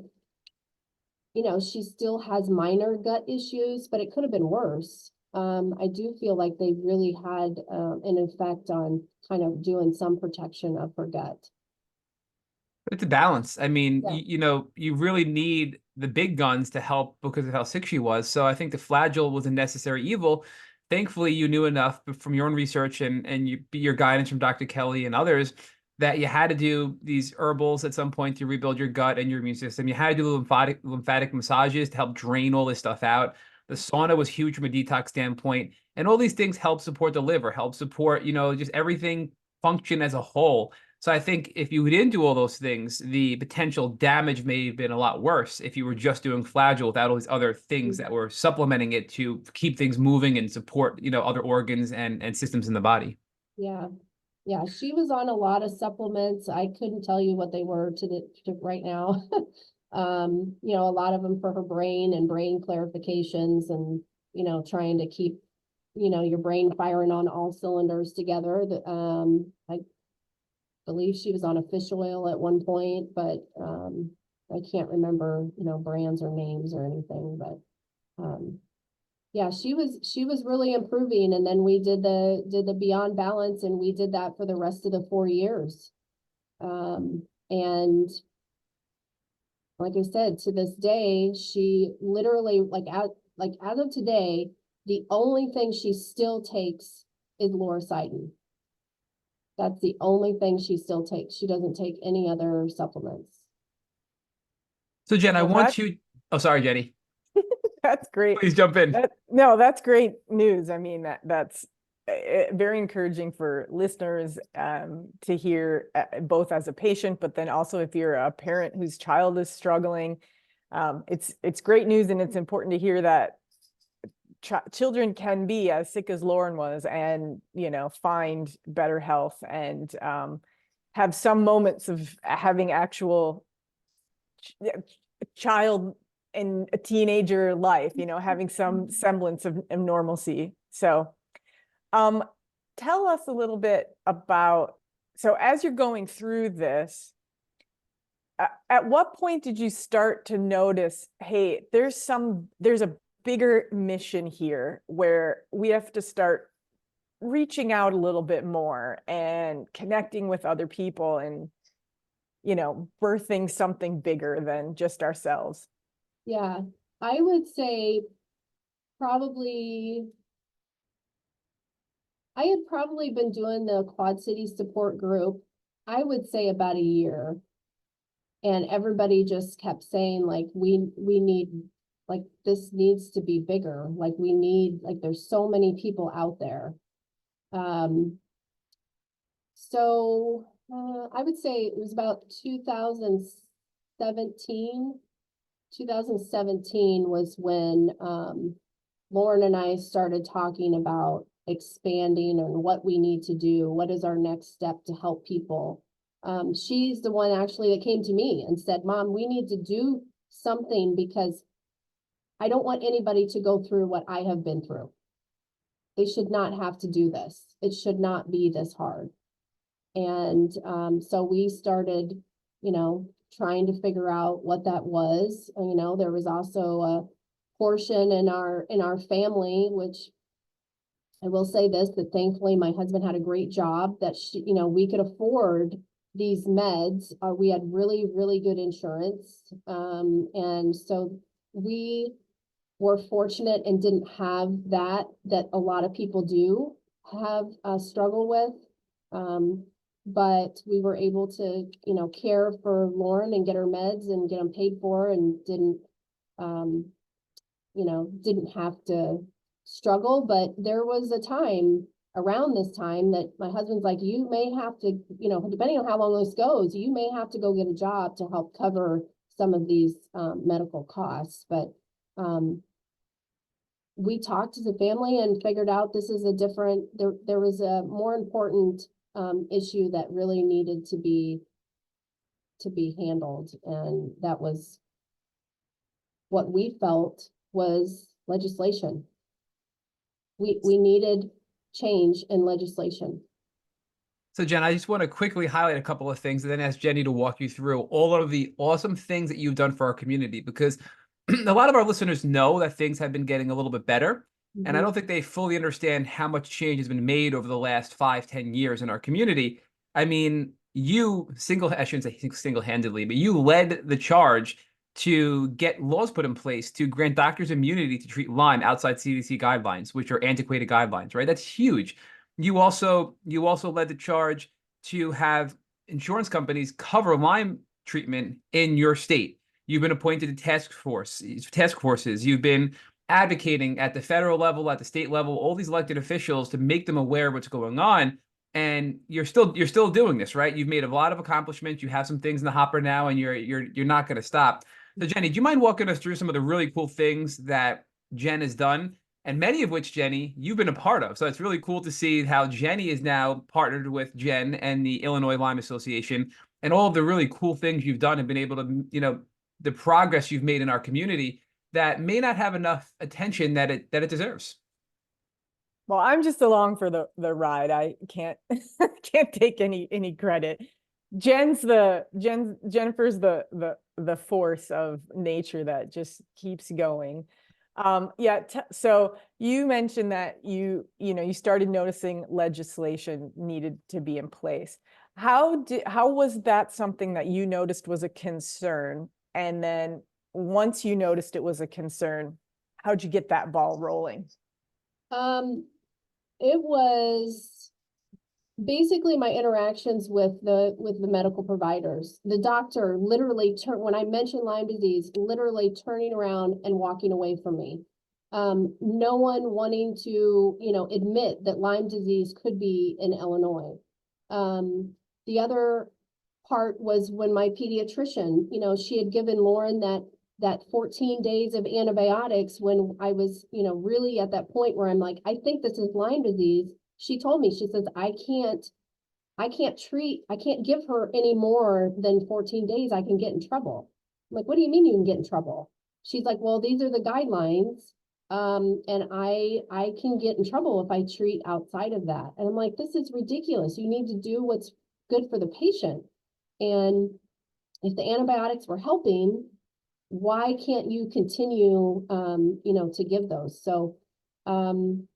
you know, she still has minor gut issues, but it could have been worse. I do feel like they really had an effect on kind of doing some protection of her gut. It's a balance. I mean, Yeah. you know, you really need the big guns to help because of how sick she was. So I think the Flagyl was a necessary evil. Thankfully, you knew enough from your own research and your guidance from Dr. Kelly and others that you had to do these herbals at some point to rebuild your gut and your immune system. You had to do lymphatic massages to help drain all this stuff out. The sauna was huge from a detox standpoint. And all these things help support the liver, help support, you know, just everything function as a whole. So I think if you didn't do all those things, the potential damage may have been a lot worse if you were just doing Flagyl without all these other things that were supplementing it to keep things moving and support, you know, other organs and systems in the body. Yeah. Yeah, she was on a lot of supplements. I couldn't tell you what they were to right now. You know, a lot of them for her brain and brain clarifications and, you know, trying to keep, you know, your brain firing on all cylinders together. I believe she was on a fish oil at one point, but I can't remember, you know, brands or names or anything, but yeah, she was really improving. And then we did the Beyond Balance, and we did that for the rest of the 4 years. And like I said, to this day, she literally, as of today, the only thing she still takes is loricidin. That's the only thing she still takes. She doesn't take any other supplements. So Jen, I Well, want you. Oh, sorry, Jenny. That's great. Please jump in. No, that's great news. I mean, that's very encouraging for listeners to hear, both as a patient, but then also if you're a parent whose child is struggling. It's great news, and it's important to hear that children can be as sick as Lauren was, and, you know, find better health and have some moments of having actual child and a teenager life, you know, having some semblance of normalcy. So tell us a little bit about, so as you're going through this, at what point did you start to notice, hey, there's a bigger mission here where we have to start reaching out a little bit more and connecting with other people and, you know, birthing something bigger than just ourselves? Yeah, I would say probably, I had probably been doing the Quad City support group, I would say about a year. And everybody just kept saying, like, we need, like, this needs to be bigger. Like, we need, like, there's so many people out there. So I would say it was about 2017. 2017 was when Lauren and I started talking about expanding and what we need to do. What is our next step to help people? She's the one actually that came to me and said, Mom, we need to do something because I don't want anybody to go through what I have been through. they should not have to do this. It should not be this hard. And so we started, trying to figure out what that was. There was also a portion in our family, which I will say this, that thankfully my husband had a great job that we could afford these meds. We had really, really good insurance. And so we were fortunate and didn't have that a lot of people do have struggle with. But we were able to, care for Lauren and get her meds and get them paid for, and didn't have to struggle. But there was a time around this time that my husband's like, you may have to, depending on how long this goes, you may have to go get a job to help cover some of these medical costs. But we talked to the family and figured out this is there was a more important issue that really needed to be handled. And that was what we felt was legislation. We needed change in legislation. So Jen, I just want to quickly highlight a couple of things and then ask Jenny to walk you through all of the awesome things that you've done for our community, because a lot of our listeners know that things have been getting a little bit better. And I don't think they fully understand how much change has been made over the last 5-10 years in our community. I mean, I shouldn't say single-handedly, but you led the charge to get laws put in place to grant doctors immunity to treat Lyme outside CDC guidelines, which are antiquated guidelines, right? That's huge. You also led the charge to have insurance companies cover Lyme treatment in your state. You've been appointed to task forces. You've been advocating at the federal level, at the state level, all these elected officials to make them aware of what's going on. And you're still doing this, right? You've made a lot of accomplishments. You have some things in the hopper now, and you're not going to stop. So Jenny, do you mind walking us through some of the really cool things that Jen has done, and many of which, Jenny, you've been a part of? So it's really cool to see how Jenny is now partnered with Jen and the Illinois Lyme Association, and all of the really cool things you've done and been able to, the progress you've made in our community that may not have enough attention that it deserves. Well, I'm just along for the ride. I can't take any credit. Jennifer's the force of nature that just keeps going. So you mentioned that you started noticing legislation needed to be in place. How was that something that you noticed was a concern? And then once you noticed it was a concern, how'd you get that ball rolling? It was basically my interactions with the medical providers. The doctor literally when I mentioned Lyme disease, literally turning around and walking away from me. No one wanting to, admit that Lyme disease could be in Illinois. The other part was when my pediatrician, she had given Lauren that 14 days of antibiotics when I was, really at that point where I'm like, I think this is Lyme disease. She told me, she says, I can't give her any more than 14 days. I can get in trouble. I'm like, what do you mean you can get in trouble? She's like, well, these are the guidelines. And I can get in trouble if I treat outside of that. And I'm like, this is ridiculous. You need to do what's good for the patient. And if the antibiotics were helping, why can't you continue, to give those? So, Lauren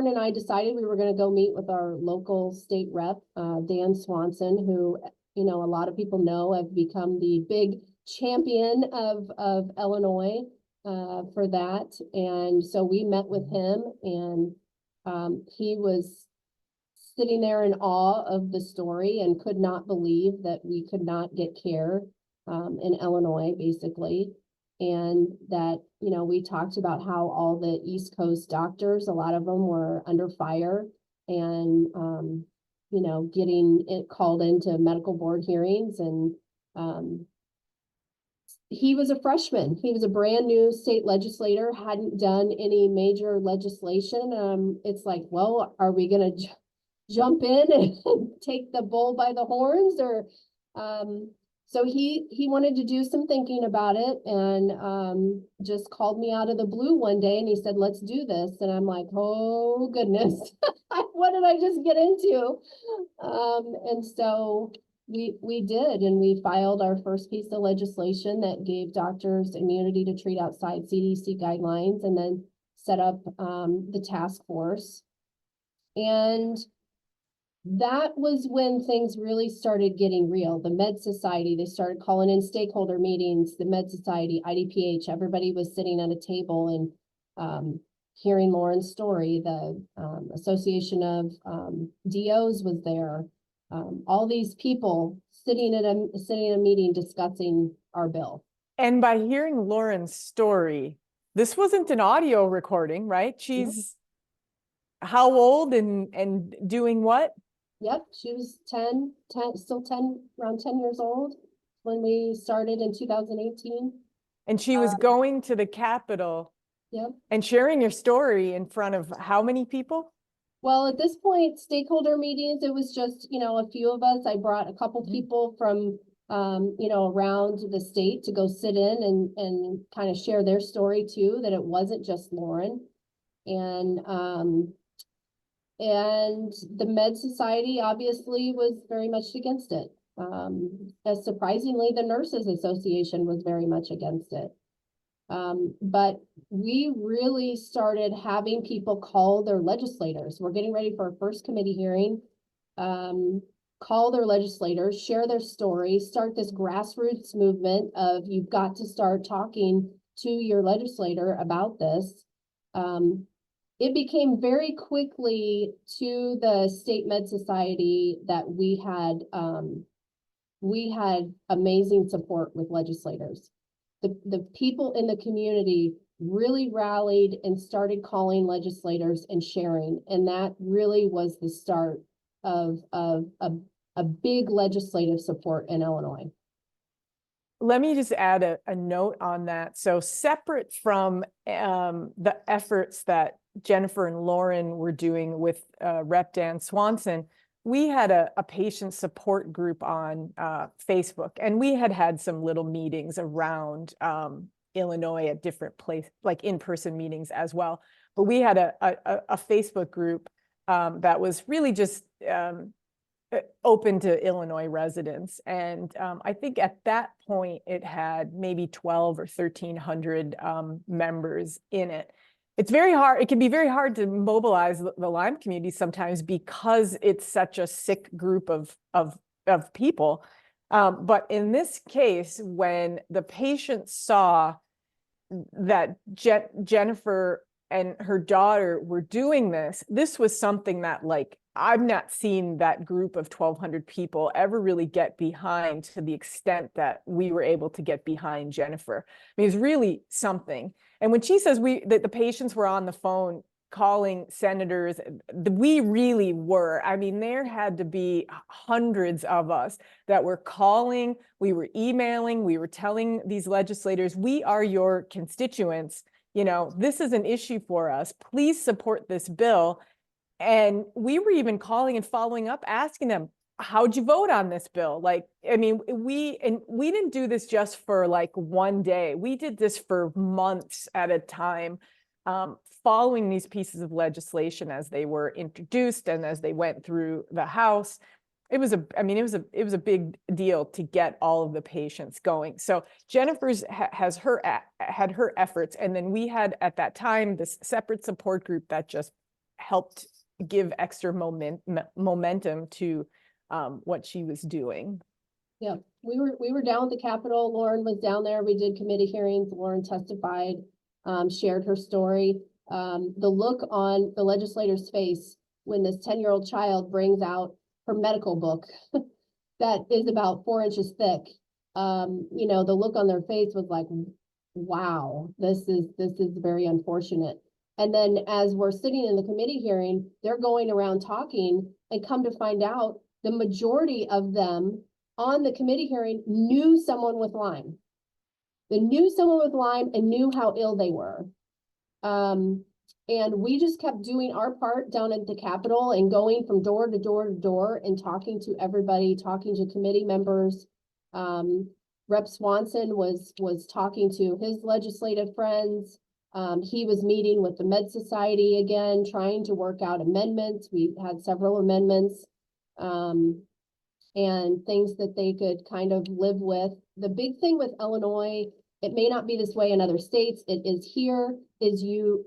and I decided we were going to go meet with our local state rep, Dan Swanson, who, a lot of people know have become the big champion of Illinois, for that. And so we met with him, and he was sitting there in awe of the story and could not believe that we could not get care in Illinois, basically. And that, we talked about how all the East Coast doctors, a lot of them were under fire and, getting it called into medical board hearings. And he was a freshman. He was a brand new state legislator, hadn't done any major legislation. It's like, well, are we going to jump in and take the bull by the horns, or So he wanted to do some thinking about it, and just called me out of the blue one day, and he said, let's do this. And I'm like, oh goodness, what did I just get into? And so we did, and we filed our first piece of legislation that gave doctors immunity to treat outside CDC guidelines, and then set up the task force. And that was when things really started getting real. The Med Society, they started calling in stakeholder meetings, the Med Society, IDPH, everybody was sitting at a table and hearing Lauren's story. The Association of DOs was there. All these people sitting in a meeting discussing our bill. And by hearing Lauren's story, this wasn't an audio recording, right? She's how old and doing what? Yep, she was 10, around 10 years old when we started in 2018. And she was going to the Capitol. Yep. And sharing your story in front of how many people? Well, at this point, stakeholder meetings, it was just, a few of us. I brought a couple people from, around the state to go sit in and kind of share their story too, that it wasn't just Lauren. And the Med Society obviously was very much against it. As surprisingly, the Nurses Association was very much against it. But we really started having people call their legislators. We're getting ready for our first committee hearing. Call their legislators, share their story, start this grassroots movement of you've got to start talking to your legislator about this. It became very quickly to the State Med Society that we had amazing support with legislators. The people in the community really rallied and started calling legislators and sharing. And that really was the start of a big legislative support in Illinois. Let me just add a note on that. So separate from the efforts that Jennifer and Lauren were doing with Rep. Dan Swanson, we had a patient support group on Facebook, and we had some little meetings around Illinois at different places, like in-person meetings as well. But we had a Facebook group that was really just open to Illinois residents. And I think at that point, it had maybe 12 or 1,300 members in it. It's very hard. It can be very hard to mobilize the Lyme community sometimes because it's such a sick group of people. But in this case, when the patient saw that Jennifer and her daughter were doing this was something that, like, I've not seen that group of 1,200 people ever really get behind to the extent that we were able to get behind Jennifer. I mean, it's really something. And when she says that the patients were on the phone calling senators, we really were. I mean, there had to be hundreds of us that were calling, we were emailing, we were telling these legislators, we are your constituents. This is an issue for us. Please support this bill. And we were even calling and following up, asking them, how'd you vote on this bill? Like, I mean, we didn't do this just for like one day. We did this for months at a time, following these pieces of legislation as they were introduced and as they went through the House. It was a big deal to get all of the patients going. So Jennifer's had her efforts, and then we had at that time this separate support group that just helped give extra momentum to what she was doing. Yeah, we were down at the Capitol. Lauren was down there. We did committee hearings. Lauren testified, shared her story. The look on the legislator's face when this 10-year-old child brings out her medical book that is about 4 inches thick. The look on their face was like, wow, this is very unfortunate. And then as we're sitting in the committee hearing, they're going around talking, and come to find out the majority of them on the committee hearing knew someone with Lyme. They knew someone with Lyme and knew how ill they were. And we just kept doing our part down at the Capitol and going from door to door to door and talking to everybody, talking to committee members, Rep. Swanson was talking to his legislative friends. He was meeting with the Med Society again, trying to work out amendments. We had several amendments, and things that they could kind of live with. The big thing with Illinois, it may not be this way in other states, it is here, is you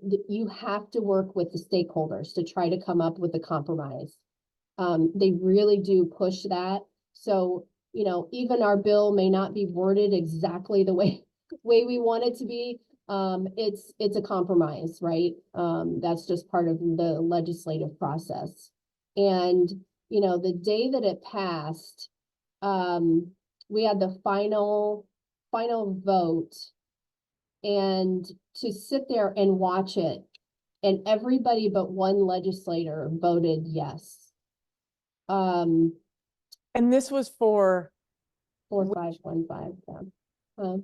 have to work with the stakeholders to try to come up with a compromise. They really do push that. So, you know, even our bill may not be worded exactly the way we want it to be. It's a compromise, right? That's just part of the legislative process. And, you know, the day that it passed, we had the final vote, and to sit there and watch it, and everybody but one legislator voted yes. And this was for 4515. Yeah.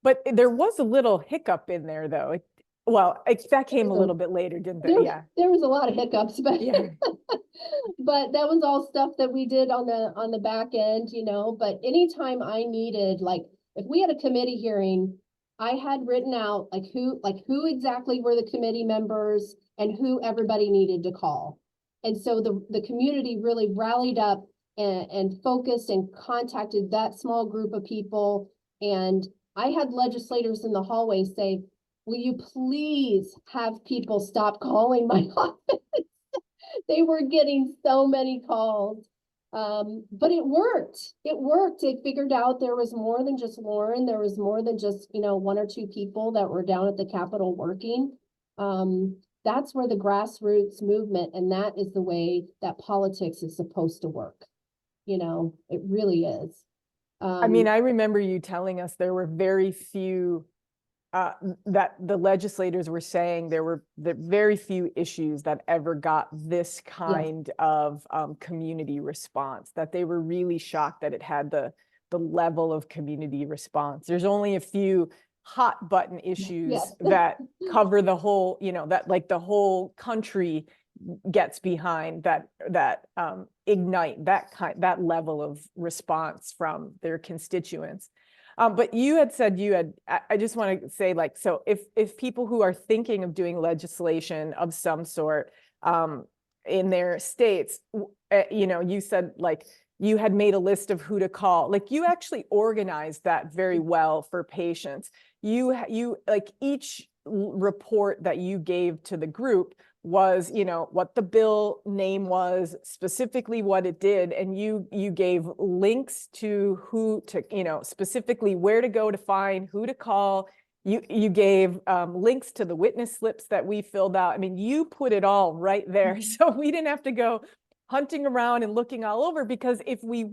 But there was a little hiccup in there, though. That came a little bit later, didn't it? Yeah. There was a lot of hiccups, but Yeah. but that was all stuff that we did on the back end, you know. But anytime I needed, like, if we had a committee hearing, I had written out who exactly were the committee members and who everybody needed to call. And so the community really rallied up and focused and contacted that small group of people. And I had legislators in the hallway say, will you please have people stop calling my office? They were getting so many calls. But it worked. It worked. They figured out there was more than just Lauren. There was more than just, you know, one or two people that were down at the Capitol working. That's where the grassroots movement, and that is the way that politics is supposed to work. You know, it really is. I mean, I remember you telling us there were very few that the legislators were saying there were very few issues that ever got this kind of community response, that they were really shocked that it had the level of community response. There's only a few hot button issues that cover the whole, you know, that like the whole country gets behind, that ignite that level of response from their constituents. But you had said I just want to say, like, so if people who are thinking of doing legislation of some sort in their states, you know, you said like you had made a list of who to call. Like, you actually organized that very well for patients. You like, each report that you gave to the group was, you know, what the bill name was, specifically what it did, and you gave links to who to, you know, specifically where to go to find, who to call. You gave links to the witness slips that we filled out. I mean, you put it all right there. So we didn't have to go hunting around and looking all over, because if we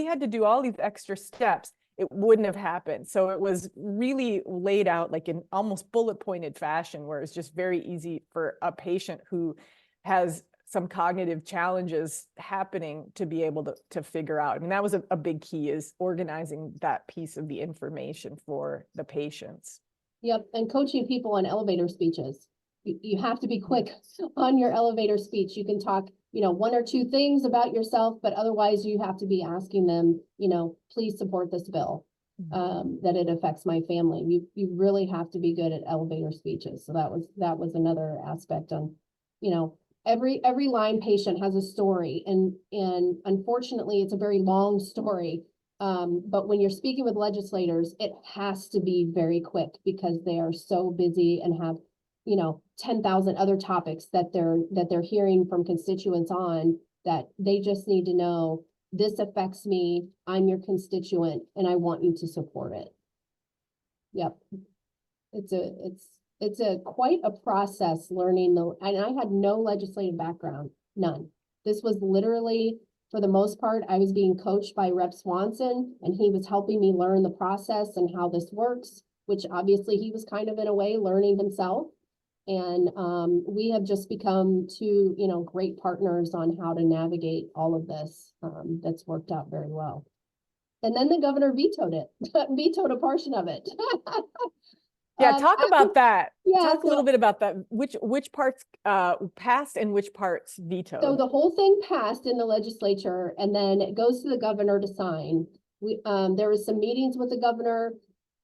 had to do all these extra steps, it wouldn't have happened. So it was really laid out like in almost bullet pointed fashion, where it's just very easy for a patient who has some cognitive challenges happening to be able to figure out. I mean, that was a big key, is organizing that piece of the information for the patients. Yep, and coaching people on elevator speeches. You have to be quick on your elevator speech. You can talk, you know, one or two things about yourself, but otherwise you have to be asking them, you know, please support this bill, that it affects my family. You really have to be good at elevator speeches. So that was another aspect on, you know, every Lyme patient has a story, and unfortunately it's a very long story. But when you're speaking with legislators, it has to be very quick, because they are so busy and have, you know, 10,000 other topics that they're hearing from constituents on, that they just need to know, this affects me, I'm your constituent, and I want you to support it. Yep. It's a quite a process learning and I had no legislative background, none. This was literally, for the most part, I was being coached by Rep. Swanson, and he was helping me learn the process and how this works, which obviously he was kind of in a way learning himself. And we have just become two, you know, great partners on how to navigate all of this. That's worked out very well. And then the governor vetoed it, vetoed a portion of it. Yeah, talk about that. Yeah, talk a little bit about that. Which parts passed and which parts vetoed? So the whole thing passed in the legislature, and then it goes to the governor to sign. There was some meetings with the governor.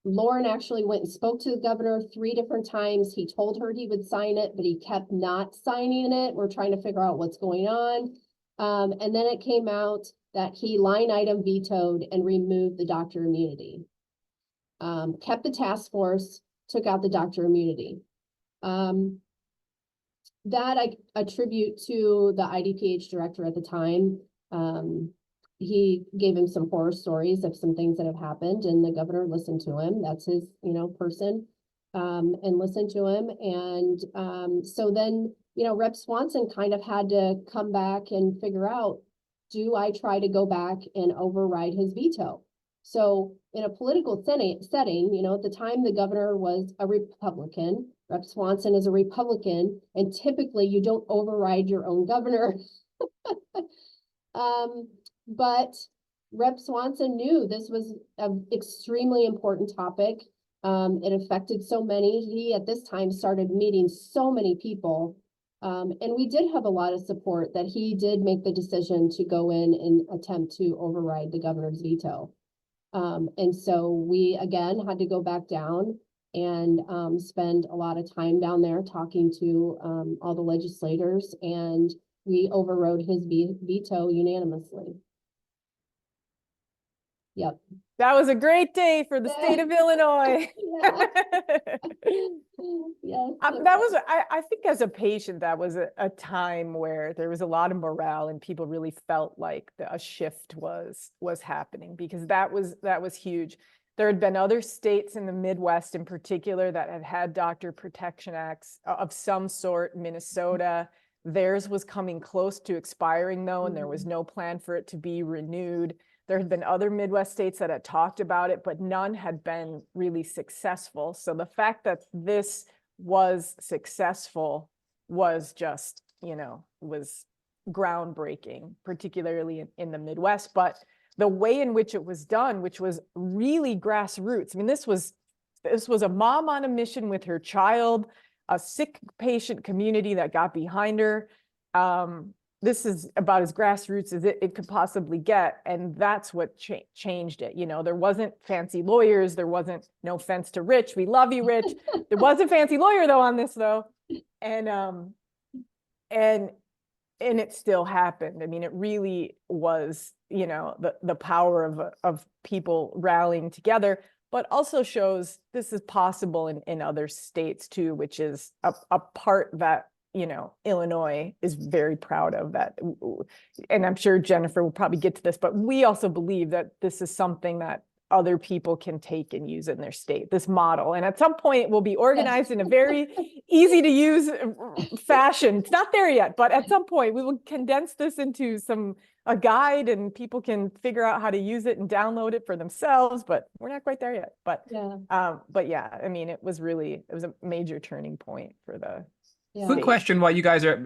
Lauren actually went and spoke to the governor 3 different times. He told her he would sign it, but he kept not signing it. We're trying to figure out what's going on. And then it came out that he line item vetoed and removed the doctor immunity. Kept the task force, took out the doctor immunity. That I attribute to the IDPH director at the time. He gave him some horror stories of some things that have happened, and the governor listened to him. That's his, person, and listened to him. And so then, Rep Swanson kind of had to come back and figure out, do I try to go back and override his veto? So in a political setting, at the time the governor was a Republican, Rep Swanson is a Republican, and typically you don't override your own governor. But Rep Swanson knew this was an extremely important topic. It affected so many. He at this time started meeting so many people. And we did have a lot of support that he did make the decision to go in and attempt to override the governor's veto. And so we again had to go back down and spend a lot of time down there talking to all the legislators, and we overrode his veto unanimously. Yep. That was a great day for the state of Illinois. Yes. That was, I think as a patient, that was a time where there was a lot of morale and people really felt like a shift was happening, because that was huge. There had been other states in the Midwest in particular that had had doctor protection acts of some sort. Minnesota, theirs was coming close to expiring though, and there was no plan for it to be renewed. There had been other Midwest states that had talked about it, but none had been really successful. So the fact that this was successful was just, was groundbreaking, particularly in the Midwest. But the way in which it was done, which was really grassroots. I mean, this was a mom on a mission with her child, a sick patient community that got behind her. This is about as grassroots as it could possibly get. And that's what changed it. There wasn't fancy lawyers. There wasn't, no offense to Rich. We love you, Rich. There was a fancy lawyer though on this though. And it still happened. I mean, it really was, the power of people rallying together, but also shows this is possible in other states too, which is a part that, Illinois is very proud of that. And I'm sure Jennifer will probably get to this, but we also believe that this is something that other people can take and use in their state, this model. And at some point it will be organized in a very easy to use fashion. It's not there yet, but at some point we will condense this into a guide and people can figure out how to use it and download it for themselves, but we're not quite there yet. But yeah, I mean, it was a major turning point for the Quick question while you guys are,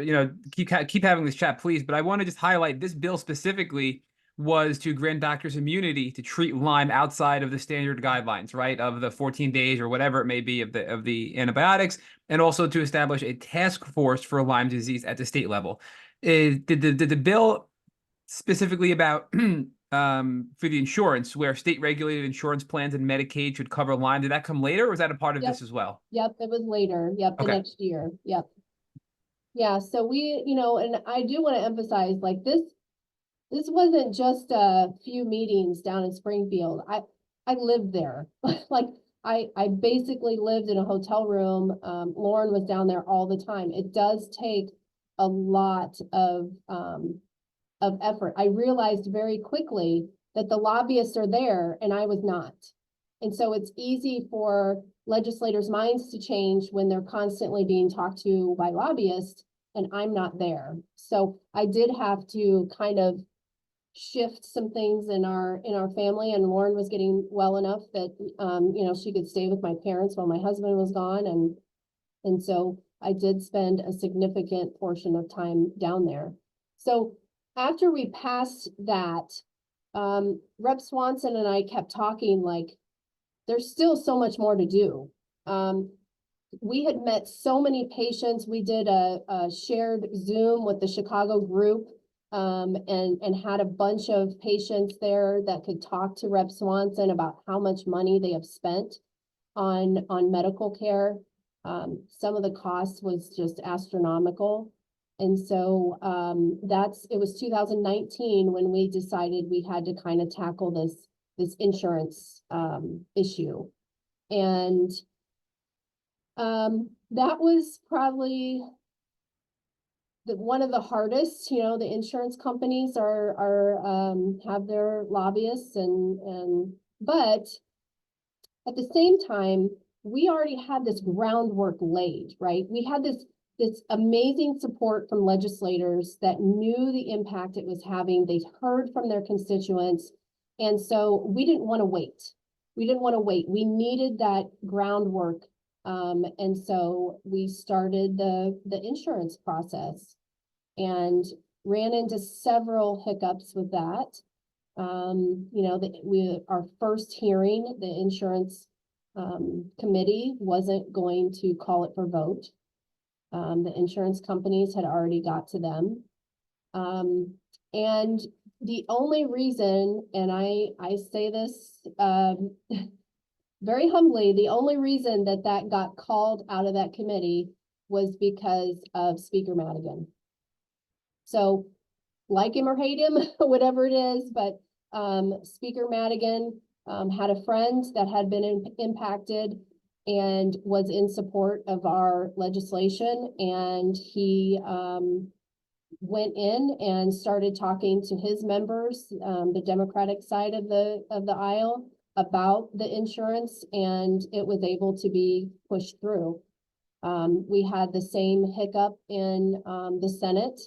keep having this chat, please. But I want to just highlight this bill specifically was to grant doctors immunity to treat Lyme outside of the standard guidelines, right? Of the 14 days or whatever it may be of the antibiotics, and also to establish a task force for Lyme disease at the state level. Did the bill specifically about for the insurance, where state regulated insurance plans and Medicaid should cover Lyme, did that come later, or was that a part of this as well? Yep, it was later. Yep, the next year. Yep. Yeah, so we, and I do want to emphasize, like, this wasn't just a few meetings down in Springfield. I lived there. Like, I basically lived in a hotel room. Lauren was down there all the time. It does take a lot of effort. I realized very quickly that the lobbyists are there and I was not. And so it's easy for legislators' minds to change when they're constantly being talked to by lobbyists and I'm not there. So I did have to kind of shift some things in our family, and Lauren was getting well enough that she could stay with my parents while my husband was gone, and so I did spend a significant portion of time down there. So after we passed that, Rep Swanson and I kept talking, like, there's still so much more to do. We had met so many patients. We did a shared Zoom with the Chicago group and had a bunch of patients there that could talk to Rep. Swanson about how much money they have spent on medical care. Some of the costs was just astronomical. And so it was 2019 when we decided we had to kind of tackle this insurance issue. And that was probably one of the hardest. The insurance companies have their lobbyists but at the same time, we already had this groundwork laid, right? We had this amazing support from legislators that knew the impact it was having. They heard from their constituents. And so we didn't want to wait. We needed that groundwork. And so we started the insurance process and ran into several hiccups with that. Our first hearing, the insurance committee wasn't going to call it for vote. The insurance companies had already got to them. And the only reason, and I say this very humbly, the only reason that got called out of that committee was because of Speaker Madigan. So like him or hate him, whatever it is, but Speaker Madigan had a friend that had been impacted and was in support of our legislation. And he went in and started talking to his members, the Democratic side of the aisle, about the insurance, and it was able to be pushed through. We had the same hiccup in the Senate,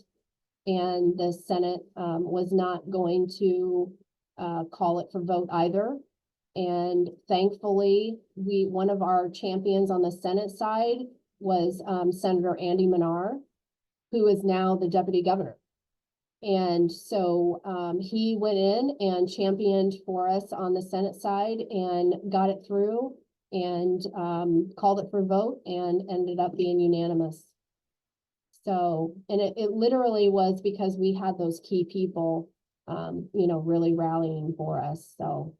and the Senate was not going to call it for vote either. And thankfully, one of our champions on the Senate side was Senator Andy Manar, who is now the deputy governor. And so he went in and championed for us on the Senate side and got it through and called it for vote and ended up being unanimous. So, and it literally was because we had those key people, really rallying for us. So.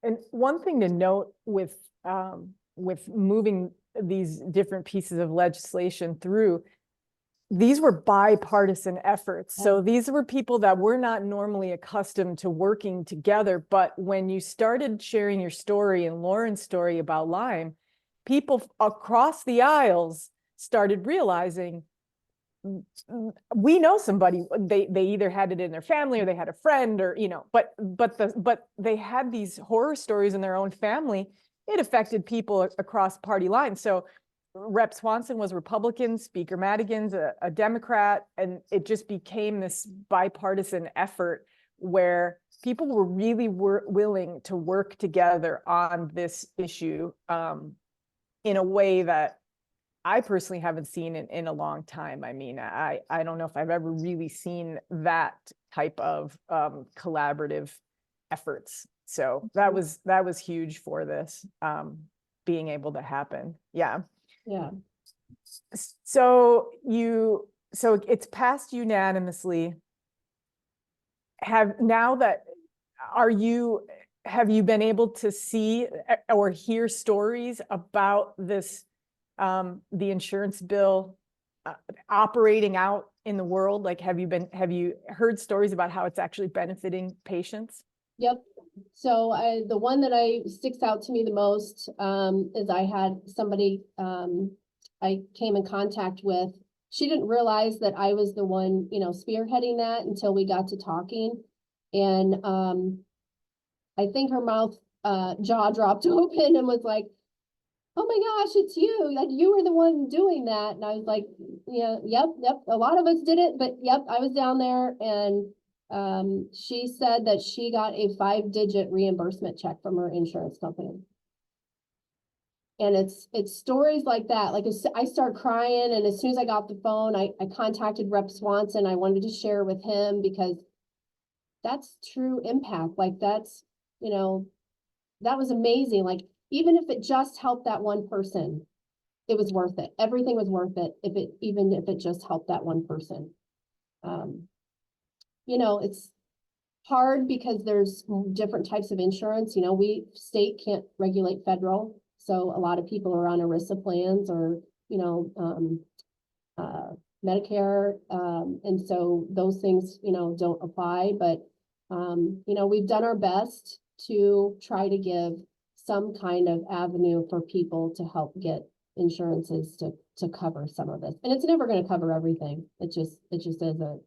And one thing to note with moving these different pieces of legislation through, these were bipartisan efforts. So these were people that were not normally accustomed to working together. But when you started sharing your story and Lauren's story about Lyme, people across the aisles started realizing, we know somebody, they either had it in their family or they had a friend, or but they had these horror stories in their own family. It affected people across party lines. So Rep. Swanson was Republican, Speaker Madigan's a Democrat, and it just became this bipartisan effort where people were really willing to work together on this issue in a way that I personally haven't seen in a long time. I mean, I don't know if I've ever really seen that type of collaborative efforts. So that was huge for this being able to happen. Yeah. Yeah. So it's passed unanimously. Have you been able to see or hear stories about this? The insurance bill operating out in the world? Like, have you heard stories about how it's actually benefiting patients? Yep. So the one that sticks out to me the most is I had somebody I came in contact with. She didn't realize that I was the one, spearheading that until we got to talking. And I think her jaw dropped open and was like, "Oh my gosh, it's you. Like, you were the one doing that." And I was like, "Yeah, yep. A lot of us did it, but yep, I was down there." And she said that she got a 5-digit reimbursement check from her insurance company. And it's stories like that. Like, I started crying, and as soon as I got the phone, I contacted Rep. Swanson. I wanted to share with him because that's true impact. Like, that's, that was amazing. Like, even if it just helped that one person, it was worth it. Everything was worth it, even if it just helped that one person. you know, it's hard because there's different types of insurance. You know, state can't regulate federal. So a lot of people are on ERISA plans or, you know, Medicare. And so those things, you know, don't apply, but, you know, we've done our best to try to give some kind of avenue for people to help get insurances to cover some of this. And it's never going to cover everything. It just isn't.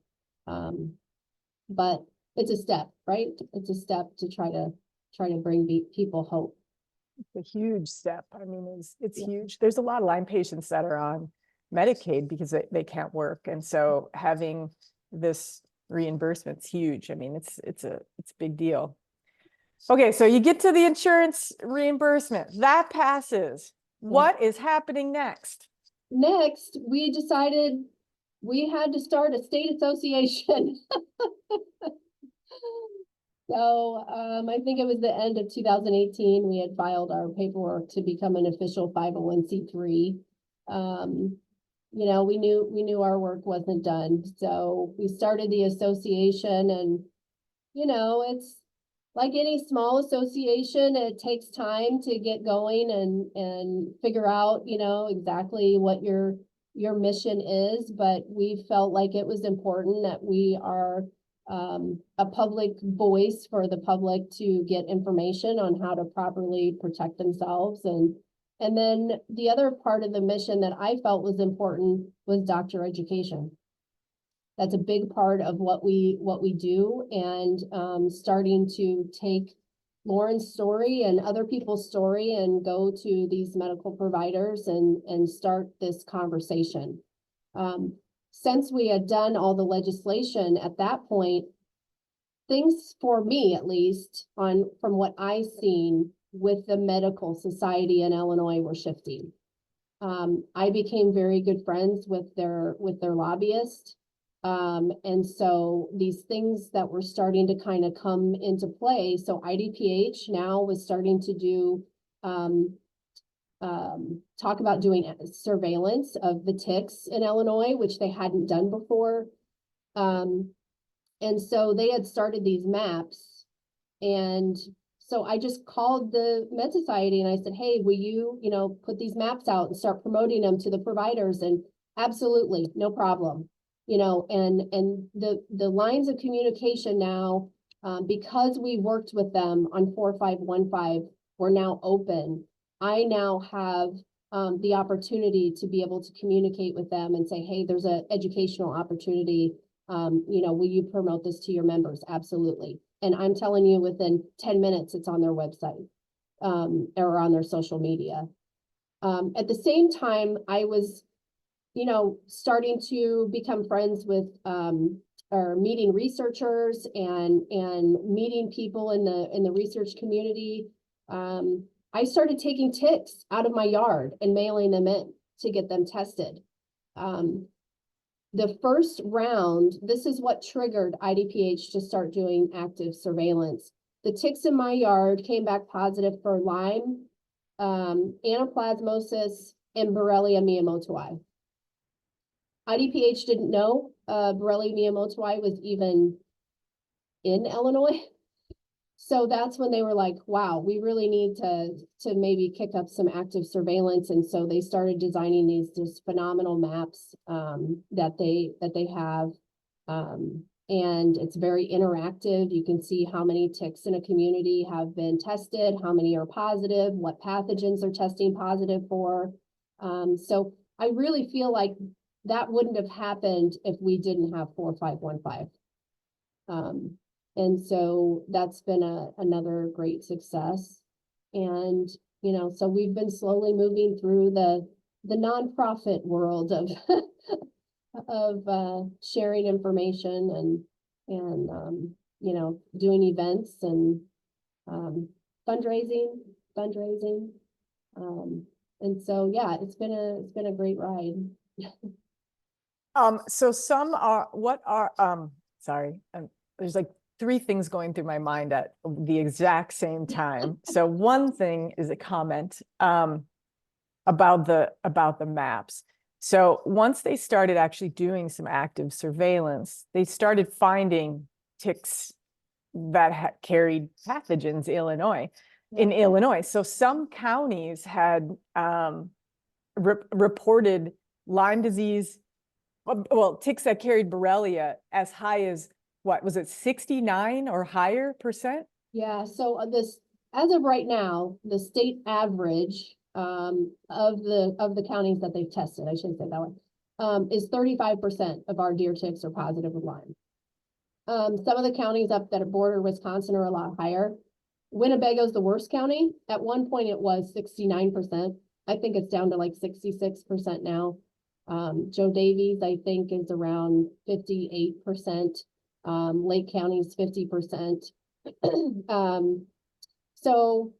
But it's a step, right? It's a step to try to bring people hope. It's a huge step. I mean, it's huge. There's a lot of Lyme patients that are on Medicaid because they can't work. And so having this reimbursement's huge. I mean, it's a big deal. Okay, so you get to the insurance reimbursement. That passes. What is happening next? Next, we decided we had to start a state association. So I think it was the end of 2018, we had filed our paperwork to become an official 501c3. You know, we knew our work wasn't done. So we started the association, and, you know, it's like any small association, it takes time to get going and figure out, you know, exactly what your mission is. But we felt like it was important that we are a public voice for the public to get information on how to properly protect themselves. And then the other part of the mission that I felt was important was doctor education. That's a big part of what we do, and starting to take Lauren's story and other people's story and go to these medical providers and start this conversation. Since we had done all the legislation at that point, things, for me at least, from what I've seen with the medical society in Illinois, were shifting. I became very good friends with their lobbyist. And so these things that were starting to kind of come into play. So IDPH now was starting to do talk about doing surveillance of the ticks in Illinois, which they hadn't done before. And so they had started these maps. And so I just called the Med Society and I said, hey, will you, you know, put these maps out and start promoting them to the providers? And absolutely, no problem. You know, and the lines of communication now, because we worked with them on 4515, we're now open. I now have the opportunity to be able to communicate with them and say, hey, there's an educational opportunity. You know, will you promote this to your members? Absolutely. And I'm telling you, within 10 minutes, it's on their website or on their social media. At the same time, I was, you know, starting to become friends with or meeting researchers and meeting people in the research community. I started taking ticks out of my yard and mailing them in to get them tested. The first round, this is what triggered IDPH to start doing active surveillance. The ticks in my yard came back positive for Lyme, anaplasmosis, and Borrelia miyamotoi. IDPH didn't know Borrelia miyamotoi was even in Illinois. So that's when they were like, wow, we really need to maybe kick up some active surveillance. And so they started designing these just phenomenal maps that they have. And it's very interactive. You can see how many ticks in a community have been tested, how many are positive, what pathogens are testing positive for. So I really feel like that wouldn't have happened if we didn't have 4515. And so that's been another great success. And, you know, so we've been slowly moving through the nonprofit world of of sharing information and you know, doing events and fundraising. And so, yeah, it's been a great ride. So some are, sorry, there's like 3 things going through my mind at the exact same time. So one thing is a comment about the maps. So once they started actually doing some active surveillance, they started finding ticks that carried pathogens in Illinois. So some counties had reported Lyme disease, well, ticks that carried Borrelia as high as, what was it, 69 or higher %? Yeah, so this, as of right now, the state average of the counties that they've tested, I shouldn't say that one, is 35% of our deer ticks are positive with Lyme. Some of the counties up that border Wisconsin are a lot higher. Winnebago's the worst county. At one point it was 69%. I think it's down to like 66% now. Joe Davies, I think, is around 58%. Lake County's 50%. So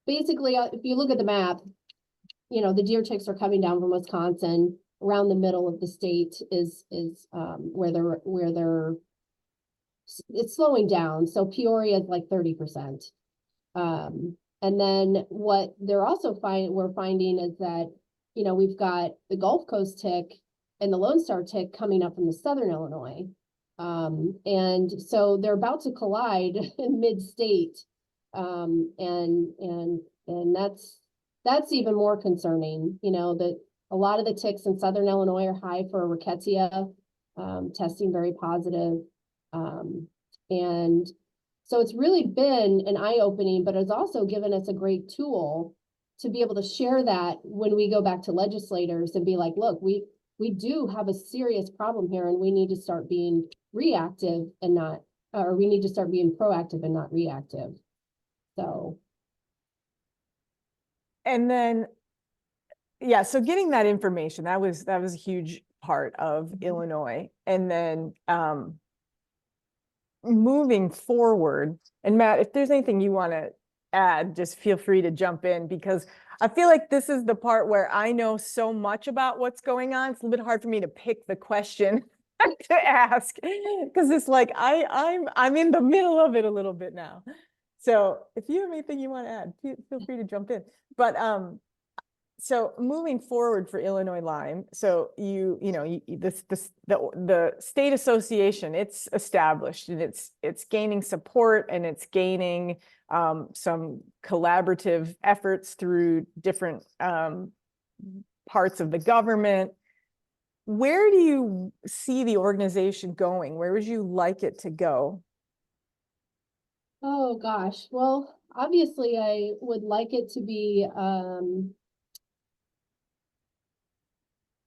basically, if you look at the map, you know, the deer ticks are coming down from Wisconsin. Around the middle of the state is where they're it's slowing down. So Peoria is like 30%. And then what they're also we're finding is that, you know, we've got the Gulf Coast tick and the Lone Star tick coming up from the Southern Illinois. And so they're about to collide in mid-state. And that's even more concerning, you know, that a lot of the ticks in Southern Illinois are high for rickettsia, testing very positive. And so it's really been an eye-opening, but it's also given us a great tool to be able to share that when we go back to legislators and be like, look, we do have a serious problem here, and we need to start being reactive and not, or we need to start being proactive and not reactive. So. And then, yeah, so getting that information, that was a huge part of Illinois. And then moving forward, and Matt, if there's anything you want to add, just feel free to jump in, because I feel like this is the part where I know so much about what's going on. It's a little bit hard for me to pick the question to ask, because it's like I'm in the middle of it a little bit now. So if you have anything you want to add, feel free to jump in. But so moving forward for Illinois Lyme, so the state association, it's established, and it's gaining support, and it's gaining some collaborative efforts through different parts of the government. Where do you see the organization going? Where would you like it to go? Oh gosh, well, obviously I would like it to be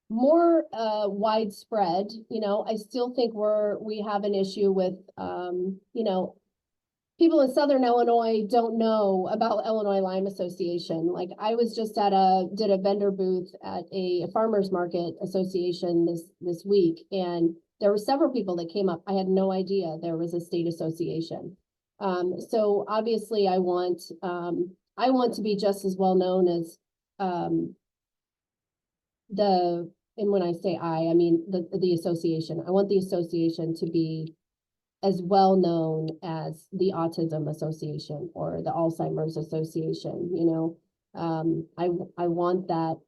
more widespread. You know, I still think we have an issue with you know, people in Southern Illinois don't know about Illinois Lyme Association. Like, I was just did a vendor booth at a farmers market association this week, and there were several people that came up. I had no idea there was a state association. So obviously I want to be just as well known as and when I say I mean the association. I want the association to be as well known as the Autism Association or the Alzheimer's Association. You know, I want that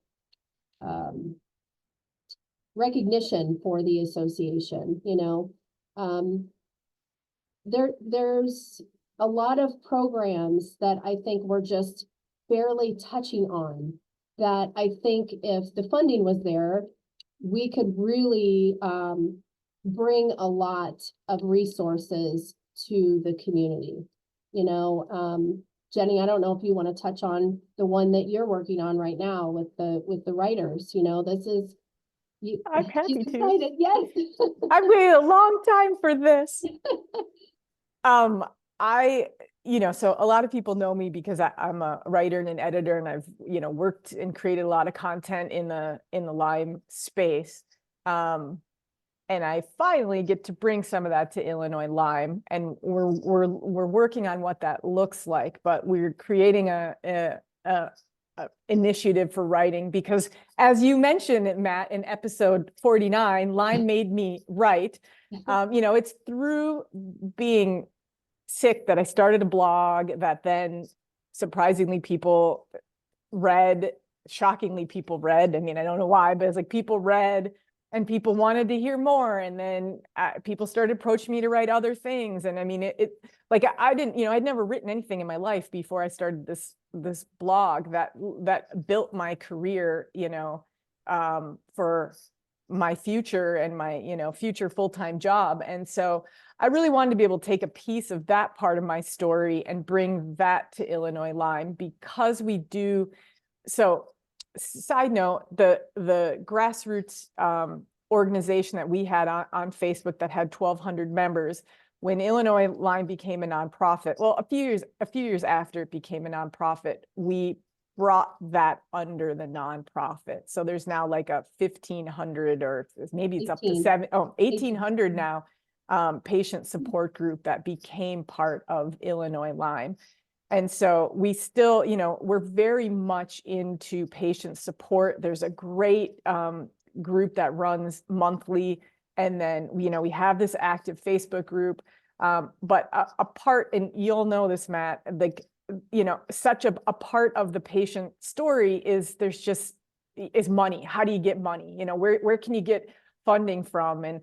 recognition for the association. You know, there's a lot of programs that I think we're just barely touching on, that I think if the funding was there, we could really bring a lot of resources to the community. You know, Jenny, I don't know if you want to touch on the one that you're working on right now with the writers. You know, this is I'm happy to. Excited. Yes. I've waited a long time for this. So a lot of people know me because I'm a writer and an editor, and I've, worked and created a lot of content in the Lyme space. And I finally get to bring some of that to Illinois Lyme, and we're working on what that looks like, but we're creating a initiative for writing, because as you mentioned, Matt, in episode 49, Lyme made me write. It's through being sick that I started a blog that then surprisingly people read shockingly people read. I mean, I don't know why, but it's like people read and people wanted to hear more. And then people started approaching me to write other things. And I mean, like I didn't, I'd never written anything in my life before I started this blog that built my career, for my future and my, future full-time job. And so I really wanted to be able to take a piece of that part of my story and bring that to Illinois Lyme, because we do. So side note, the grassroots organization that we had on Facebook that had 1,200 members, when Illinois Lyme became a nonprofit, well, a few years after it became a nonprofit, we brought that under the nonprofit. So there's now like a 1,500, or maybe it's up to 1,800 now, patient support group that became part of Illinois Lyme. And so we still, we're very much into patient support. There's a great group that runs monthly. And then, we have this active Facebook group. But a part, and you'll know this, Matt, like, such a part of the patient story is is money. How do you get money? Where can you get funding from? And,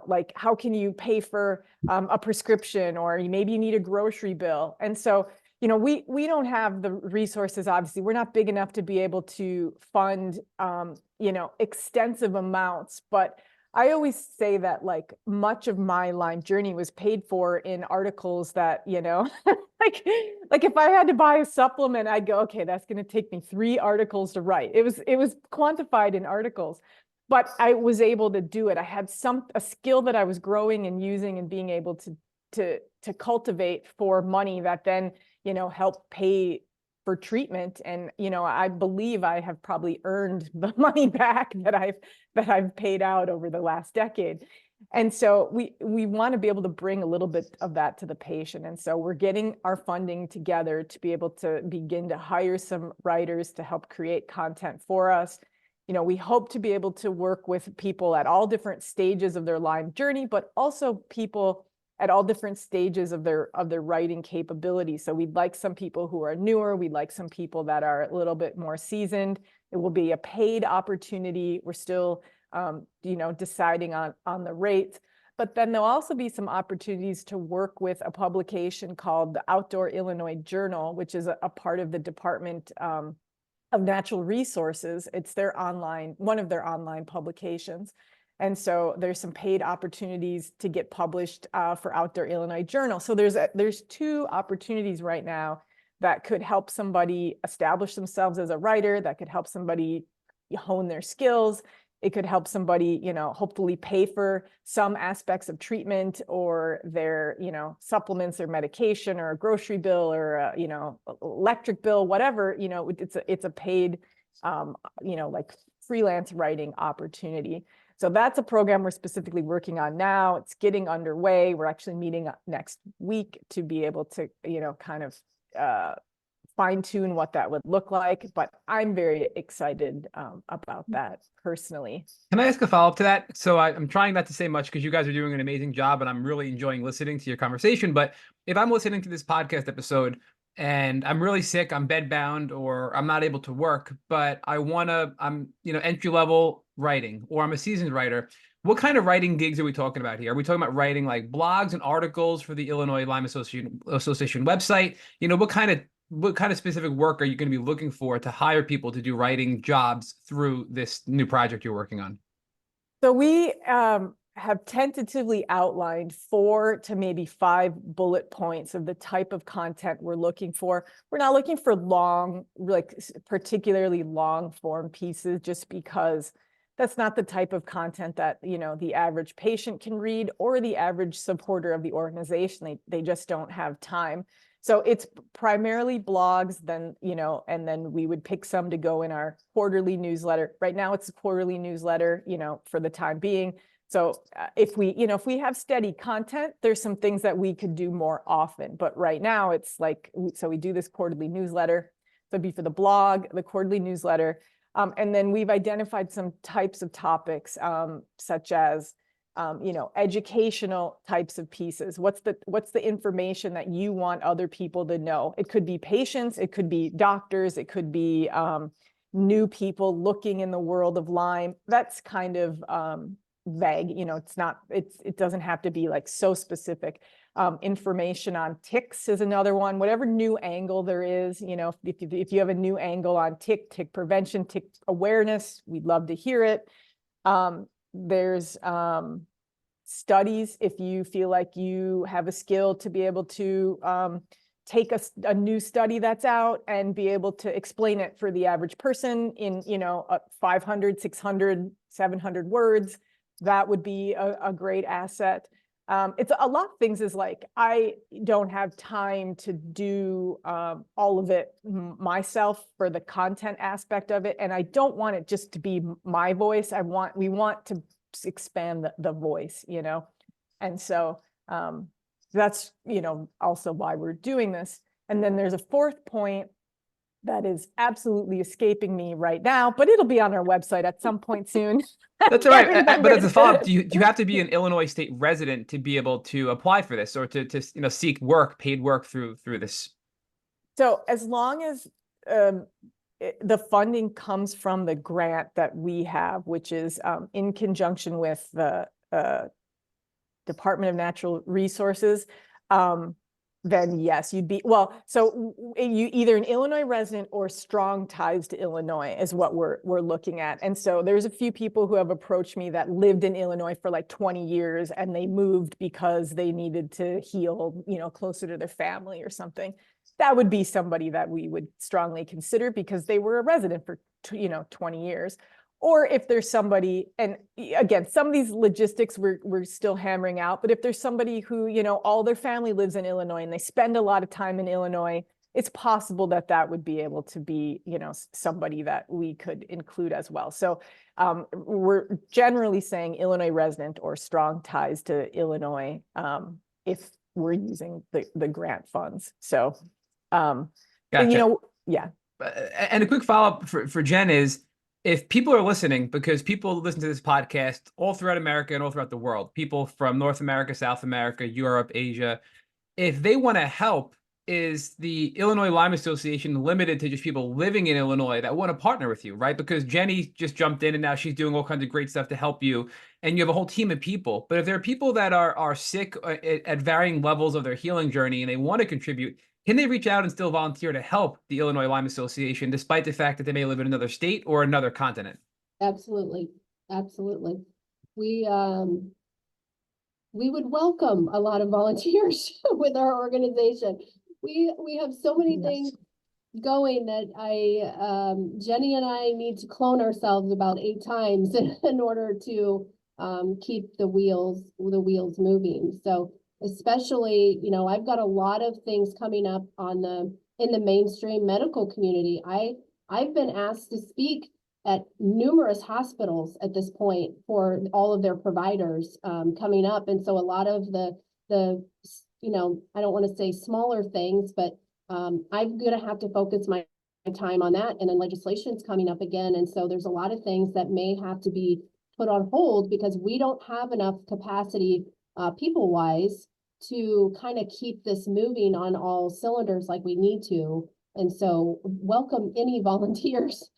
like, how can you pay for a prescription, or maybe you need a grocery bill? And so, we don't have the resources. Obviously, we're not big enough to be able to fund, extensive amounts. But I always say that, like, much of my Lyme journey was paid for in articles that, like if I had to buy a supplement, I'd go, okay, that's going to take me 3 articles to write. It was quantified in articles, but I was able to do it. I had a skill that I was growing and using and being able to cultivate for money that then, help pay for treatment. And, I believe I have probably earned the money back that I've paid out over the last decade. And so we want to be able to bring a little bit of that to the patient. And so we're getting our funding together to be able to begin to hire some writers to help create content for us. We hope to be able to work with people at all different stages of their Lyme journey, but also people at all different stages of their writing capability. So we'd like some people who are newer. We'd like some people that are a little bit more seasoned. It will be a paid opportunity. We're still, deciding on the rates. But then there'll also be some opportunities to work with a publication called the Outdoor Illinois Journal, which is a part of the Department of Natural Resources. It's one of their online publications. And so there's some paid opportunities to get published for Outdoor Illinois Journal. So there's 2 opportunities right now that could help somebody establish themselves as a writer, that could help somebody hone their skills. It could help somebody, hopefully pay for some aspects of treatment, or their, supplements or medication, or a grocery bill, or electric bill, whatever. It's a paid, like freelance writing opportunity. So that's a program we're specifically working on now. It's getting underway. We're actually meeting next week to be able to, kind of fine tune what that would look like. But I'm very excited about that personally. Can I ask a follow-up to that? So I'm trying not to say much because you guys are doing an amazing job and I'm really enjoying listening to your conversation. But if I'm listening to this podcast episode and I'm really sick, I'm bedbound, or I'm not able to work, but I'm entry-level writing, or I'm a seasoned writer, what kind of writing gigs are we talking about here? Are we talking about writing like blogs and articles for the Illinois Lyme Association website? What kind of specific work are you going to be looking for to hire people to do writing jobs through this new project you're working on? So we have tentatively outlined 4 to maybe 5 bullet points of the type of content we're looking for. We're not looking for long, like particularly long form pieces, just because that's not the type of content that, the average patient can read, or the average supporter of the organization. They just don't have time. So it's primarily blogs, then, and then we would pick some to go in our quarterly newsletter. Right now it's a quarterly newsletter, for the time being. So if we have steady content, there's some things that we could do more often. But right now it's like, so we do this quarterly newsletter. So it'd be for the blog, the quarterly newsletter. And then we've identified some types of topics, such as, educational types of pieces. What's the information that you want other people to know? It could be patients, it could be doctors, it could be, new people looking in the world of Lyme, that's kind of vague. You know, it doesn't have to be like so specific. Information on ticks is another one. Whatever new angle there is, you know, if you have a new angle on tick prevention, tick awareness, we'd love to hear it. There's studies, if you feel like you have a skill to be able to take a new study that's out and be able to explain it for the average person in, you know, 500, 600, 700 words, that would be a great asset. It's a lot of things is like, I don't have time to do all of it myself for the content aspect of it. And I don't want it just to be my voice. We want to expand the voice, you know? And so that's, you know, also why we're doing this. And then there's a fourth point that is absolutely escaping me right now, but it'll be on our website at some point soon. That's all right. But as a follow-up, do you have to be an Illinois state resident to be able to apply for this, or to you know, seek paid work through this? So as long as the funding comes from the grant that we have, which is in conjunction with the Department of Natural Resources, then yes, you'd be, well, so you either an Illinois resident or strong ties to Illinois is what we're looking at. And so there's a few people who have approached me that lived in Illinois for like 20 years and they moved because they needed to heal, you know, closer to their family or something. That would be somebody that we would strongly consider because they were a resident for, you know, 20 years. Or if there's somebody, and again, some of these logistics we're still hammering out, but if there's somebody who, you know, all their family lives in Illinois and they spend a lot of time in Illinois, it's possible that that would be able to be, you know, somebody that we could include as well. So we're generally saying Illinois resident or strong ties to Illinois if we're using the grant funds. So, Gotcha. you know, yeah. And a quick follow-up for Jen is, if people are listening, because people listen to this podcast all throughout America and all throughout the world, people from North America, South America, Europe, Asia, if they want to help, is the Illinois Lyme Association limited to just people living in Illinois that want to partner with you, right? Because Jenny just jumped in and now she's doing all kinds of great stuff to help you, and you have a whole team of people. But if there are people that are sick at varying levels of their healing journey and they want to contribute, can they reach out and still volunteer to help the Illinois Lyme Association, despite the fact that they may live in another state or another continent? Absolutely. Absolutely. We would welcome a lot of volunteers with our organization. We have so many things going that Jenny and I need to clone ourselves about 8 times in order to keep the wheels moving. So especially, you know, I've got a lot of things coming up in the mainstream medical community. I've been asked to speak at numerous hospitals at this point for all of their providers coming up. And so a lot of the, you know, I don't want to say smaller things, but I'm going to have to focus my time on that. And then legislation's coming up again. And so there's a lot of things that may have to be put on hold because we don't have enough capacity people-wise to kind of keep this moving on all cylinders like we need to. And so welcome any volunteers,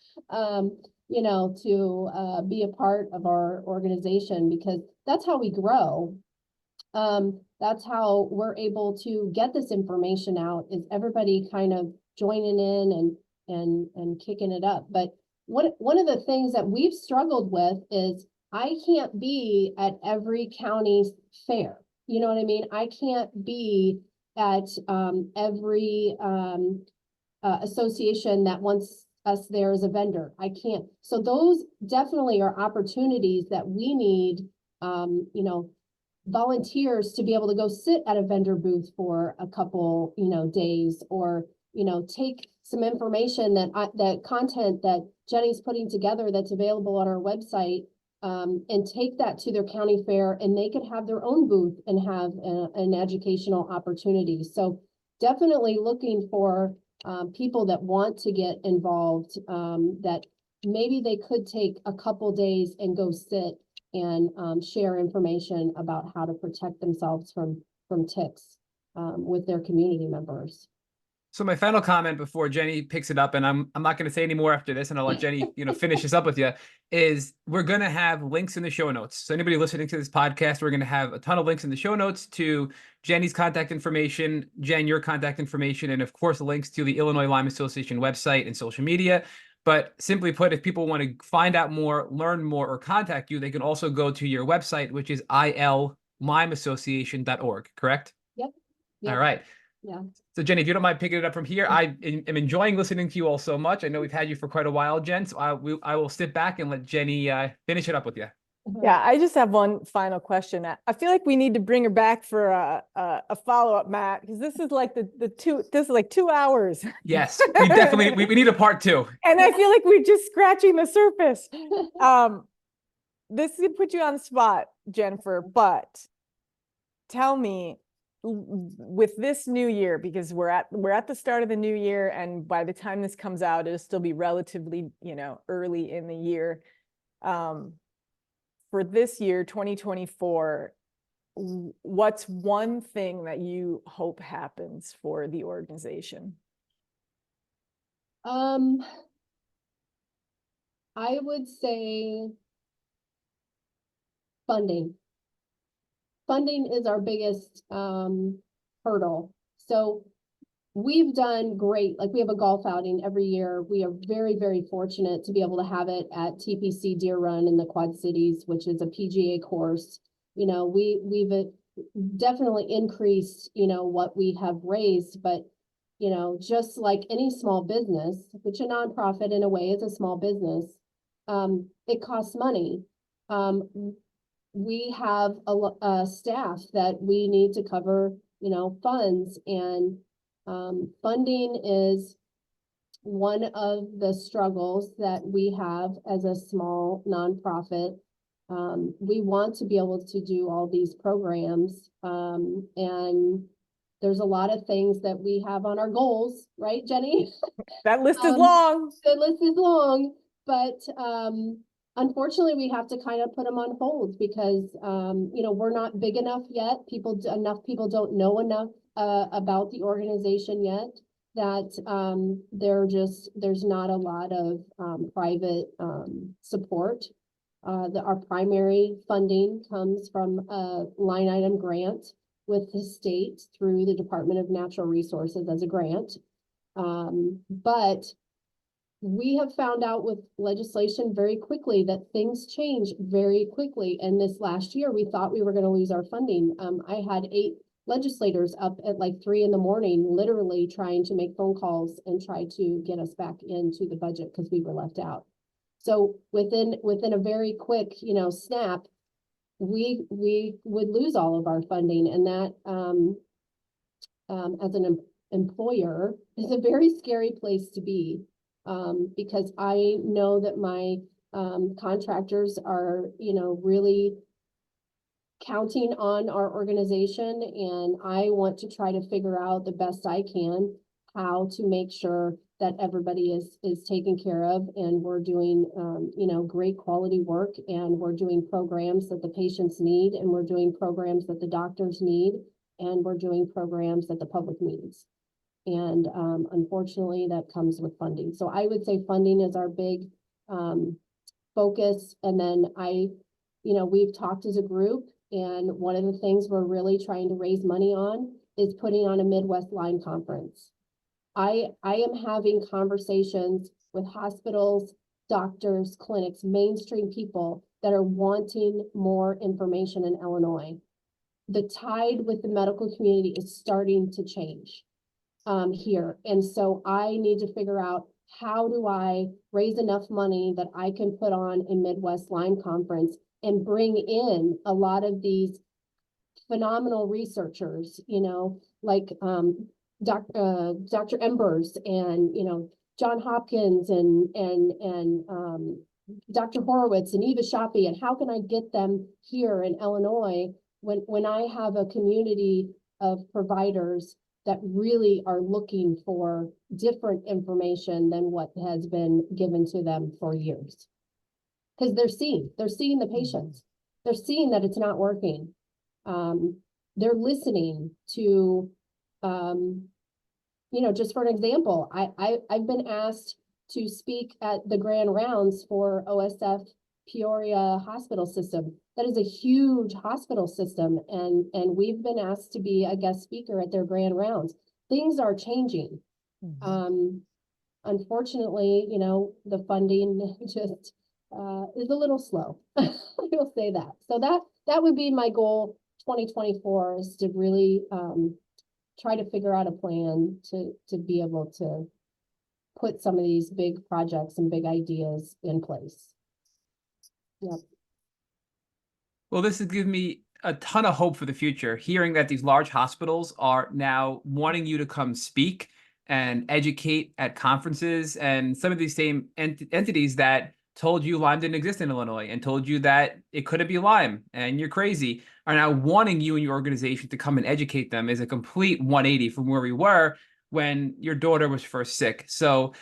you know, to be a part of our organization, because that's how we grow. That's how we're able to get this information out, is everybody kind of joining in and kicking it up. But one of the things that we've struggled with is I can't be at every county fair. You know what I mean? I can't be at every association that wants us there as a vendor. I can't. So those definitely are opportunities that we need, you know, volunteers to be able to go sit at a vendor booth for a couple, you know, days, or, you know, take some information that content that Jenny's putting together that's available on our website, and take that to their county fair, and they could have their own booth and have an educational opportunity. So definitely looking for people that want to get involved, that maybe they could take a couple days and go sit and share information about how to protect themselves from ticks with their community members. So my final comment before Jenny picks it up, and I'm not going to say any more after this, and I'll let Jenny, finish this up with you, is we're going to have links in the show notes. So anybody listening to this podcast, we're going to have a ton of links in the show notes to Jenny's contact information, Jen, your contact information, and of course, links to the Illinois Lyme Association website and social media. But simply put, if people want to find out more, learn more, or contact you, they can also go to your website, which is illymeassociation.org, correct? Yep. All right. Yeah. So Jenny, if you don't mind picking it up from here, I am enjoying listening to you all so much. I know we've had you for quite a while, Jen, so I will sit back and let Jenny finish it up with you. Yeah, I just have one final question. I feel like we need to bring her back for a follow-up, Matt, because this is like this is like 2 hours. Yes, we definitely we need a part 2. And I feel like we're just scratching the surface. This is gonna put you on the spot, Jennifer, but tell me, with this new year, because we're at the start of the new year, and by the time this comes out, it'll still be relatively, early in the year. For this year, 2024, what's one thing that you hope happens for the organization? I would say funding. Funding is our biggest hurdle. So we've done great. Like, we have a golf outing every year. We are very, very fortunate to be able to have it at TPC Deer Run in the Quad Cities, which is a PGA course. We've definitely increased, what we have raised, but, just like any small business, which a nonprofit in a way is a small business, it costs money. We have a staff that we need to cover, funds, and funding is one of the struggles that we have as a small nonprofit. We want to be able to do all these programs, and there's a lot of things that we have on our goals, right, Jenny? That list is long. The list is long, but unfortunately, we have to kind of put them on hold because, we're not big enough yet. Enough people don't know enough about the organization yet, that there's not a lot of private support. Our primary funding comes from a line item grant with the state through the Department of Natural Resources as a grant. But we have found out with legislation very quickly that things change very quickly. And this last year, we thought we were going to lose our funding. I had 8 legislators up at like 3 a.m, literally trying to make phone calls and try to get us back into the budget because we were left out. So within a very quick, snap, we would lose all of our funding, and that as an employer is a very scary place to be. Because I know that my contractors are, really counting on our organization, and I want to try to figure out the best I can how to make sure that everybody is taken care of, and we're doing, great quality work, and we're doing programs that the patients need, and we're doing programs that the doctors need, and we're doing programs that the public needs. And unfortunately, that comes with funding. So I would say funding is our big focus. And then we've talked as a group, and one of the things we're really trying to raise money on is putting on a Midwest Lyme conference. I am having conversations with hospitals, doctors, clinics, mainstream people that are wanting more information in Illinois. The tide with the medical community is starting to change here. And so I need to figure out, how do I raise enough money that I can put on a Midwest Lyme conference and bring in a lot of these phenomenal researchers, like Dr. Embers and, John Hopkins and Dr. Horowitz and Eva Shoppy, and how can I get them here in Illinois when I have a community of providers that really are looking for different information than what has been given to them for years. Because they're seeing the patients. They're seeing that it's not working. They're listening to just for an example, I've been asked to speak at the grand rounds for OSF Peoria hospital system. That is a huge hospital system, and we've been asked to be a guest speaker at their grand rounds. Things are changing. Unfortunately, the funding just is a little slow. I will say that. So that would be my goal 2024, is to really try to figure out a plan to be able to put some of these big projects and big ideas in place. Yep. Well, this has given me a ton of hope for the future, hearing that these large hospitals are now wanting you to come speak and educate at conferences, and some of these same entities that told you Lyme didn't exist in Illinois and told you that it couldn't be Lyme and you're crazy are now wanting you and your organization to come and educate them, is a complete 180 from where we were when your daughter was first sick. So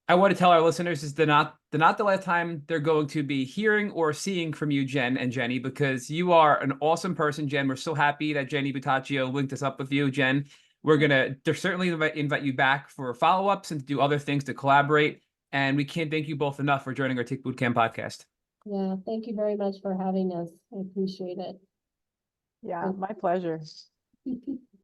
I want to tell our listeners is not the last time they're going to be hearing or seeing from you, Jen and Jenny, because you are an awesome person, Jen. We're so happy that Jenny Buttaccio linked us up with you, Jen. We're going to certainly invite you back for follow-ups and to do other things to collaborate. And we can't thank you both enough for joining our Tick Bootcamp podcast. Yeah, thank you very much for having us. I appreciate it. Yeah, my pleasure.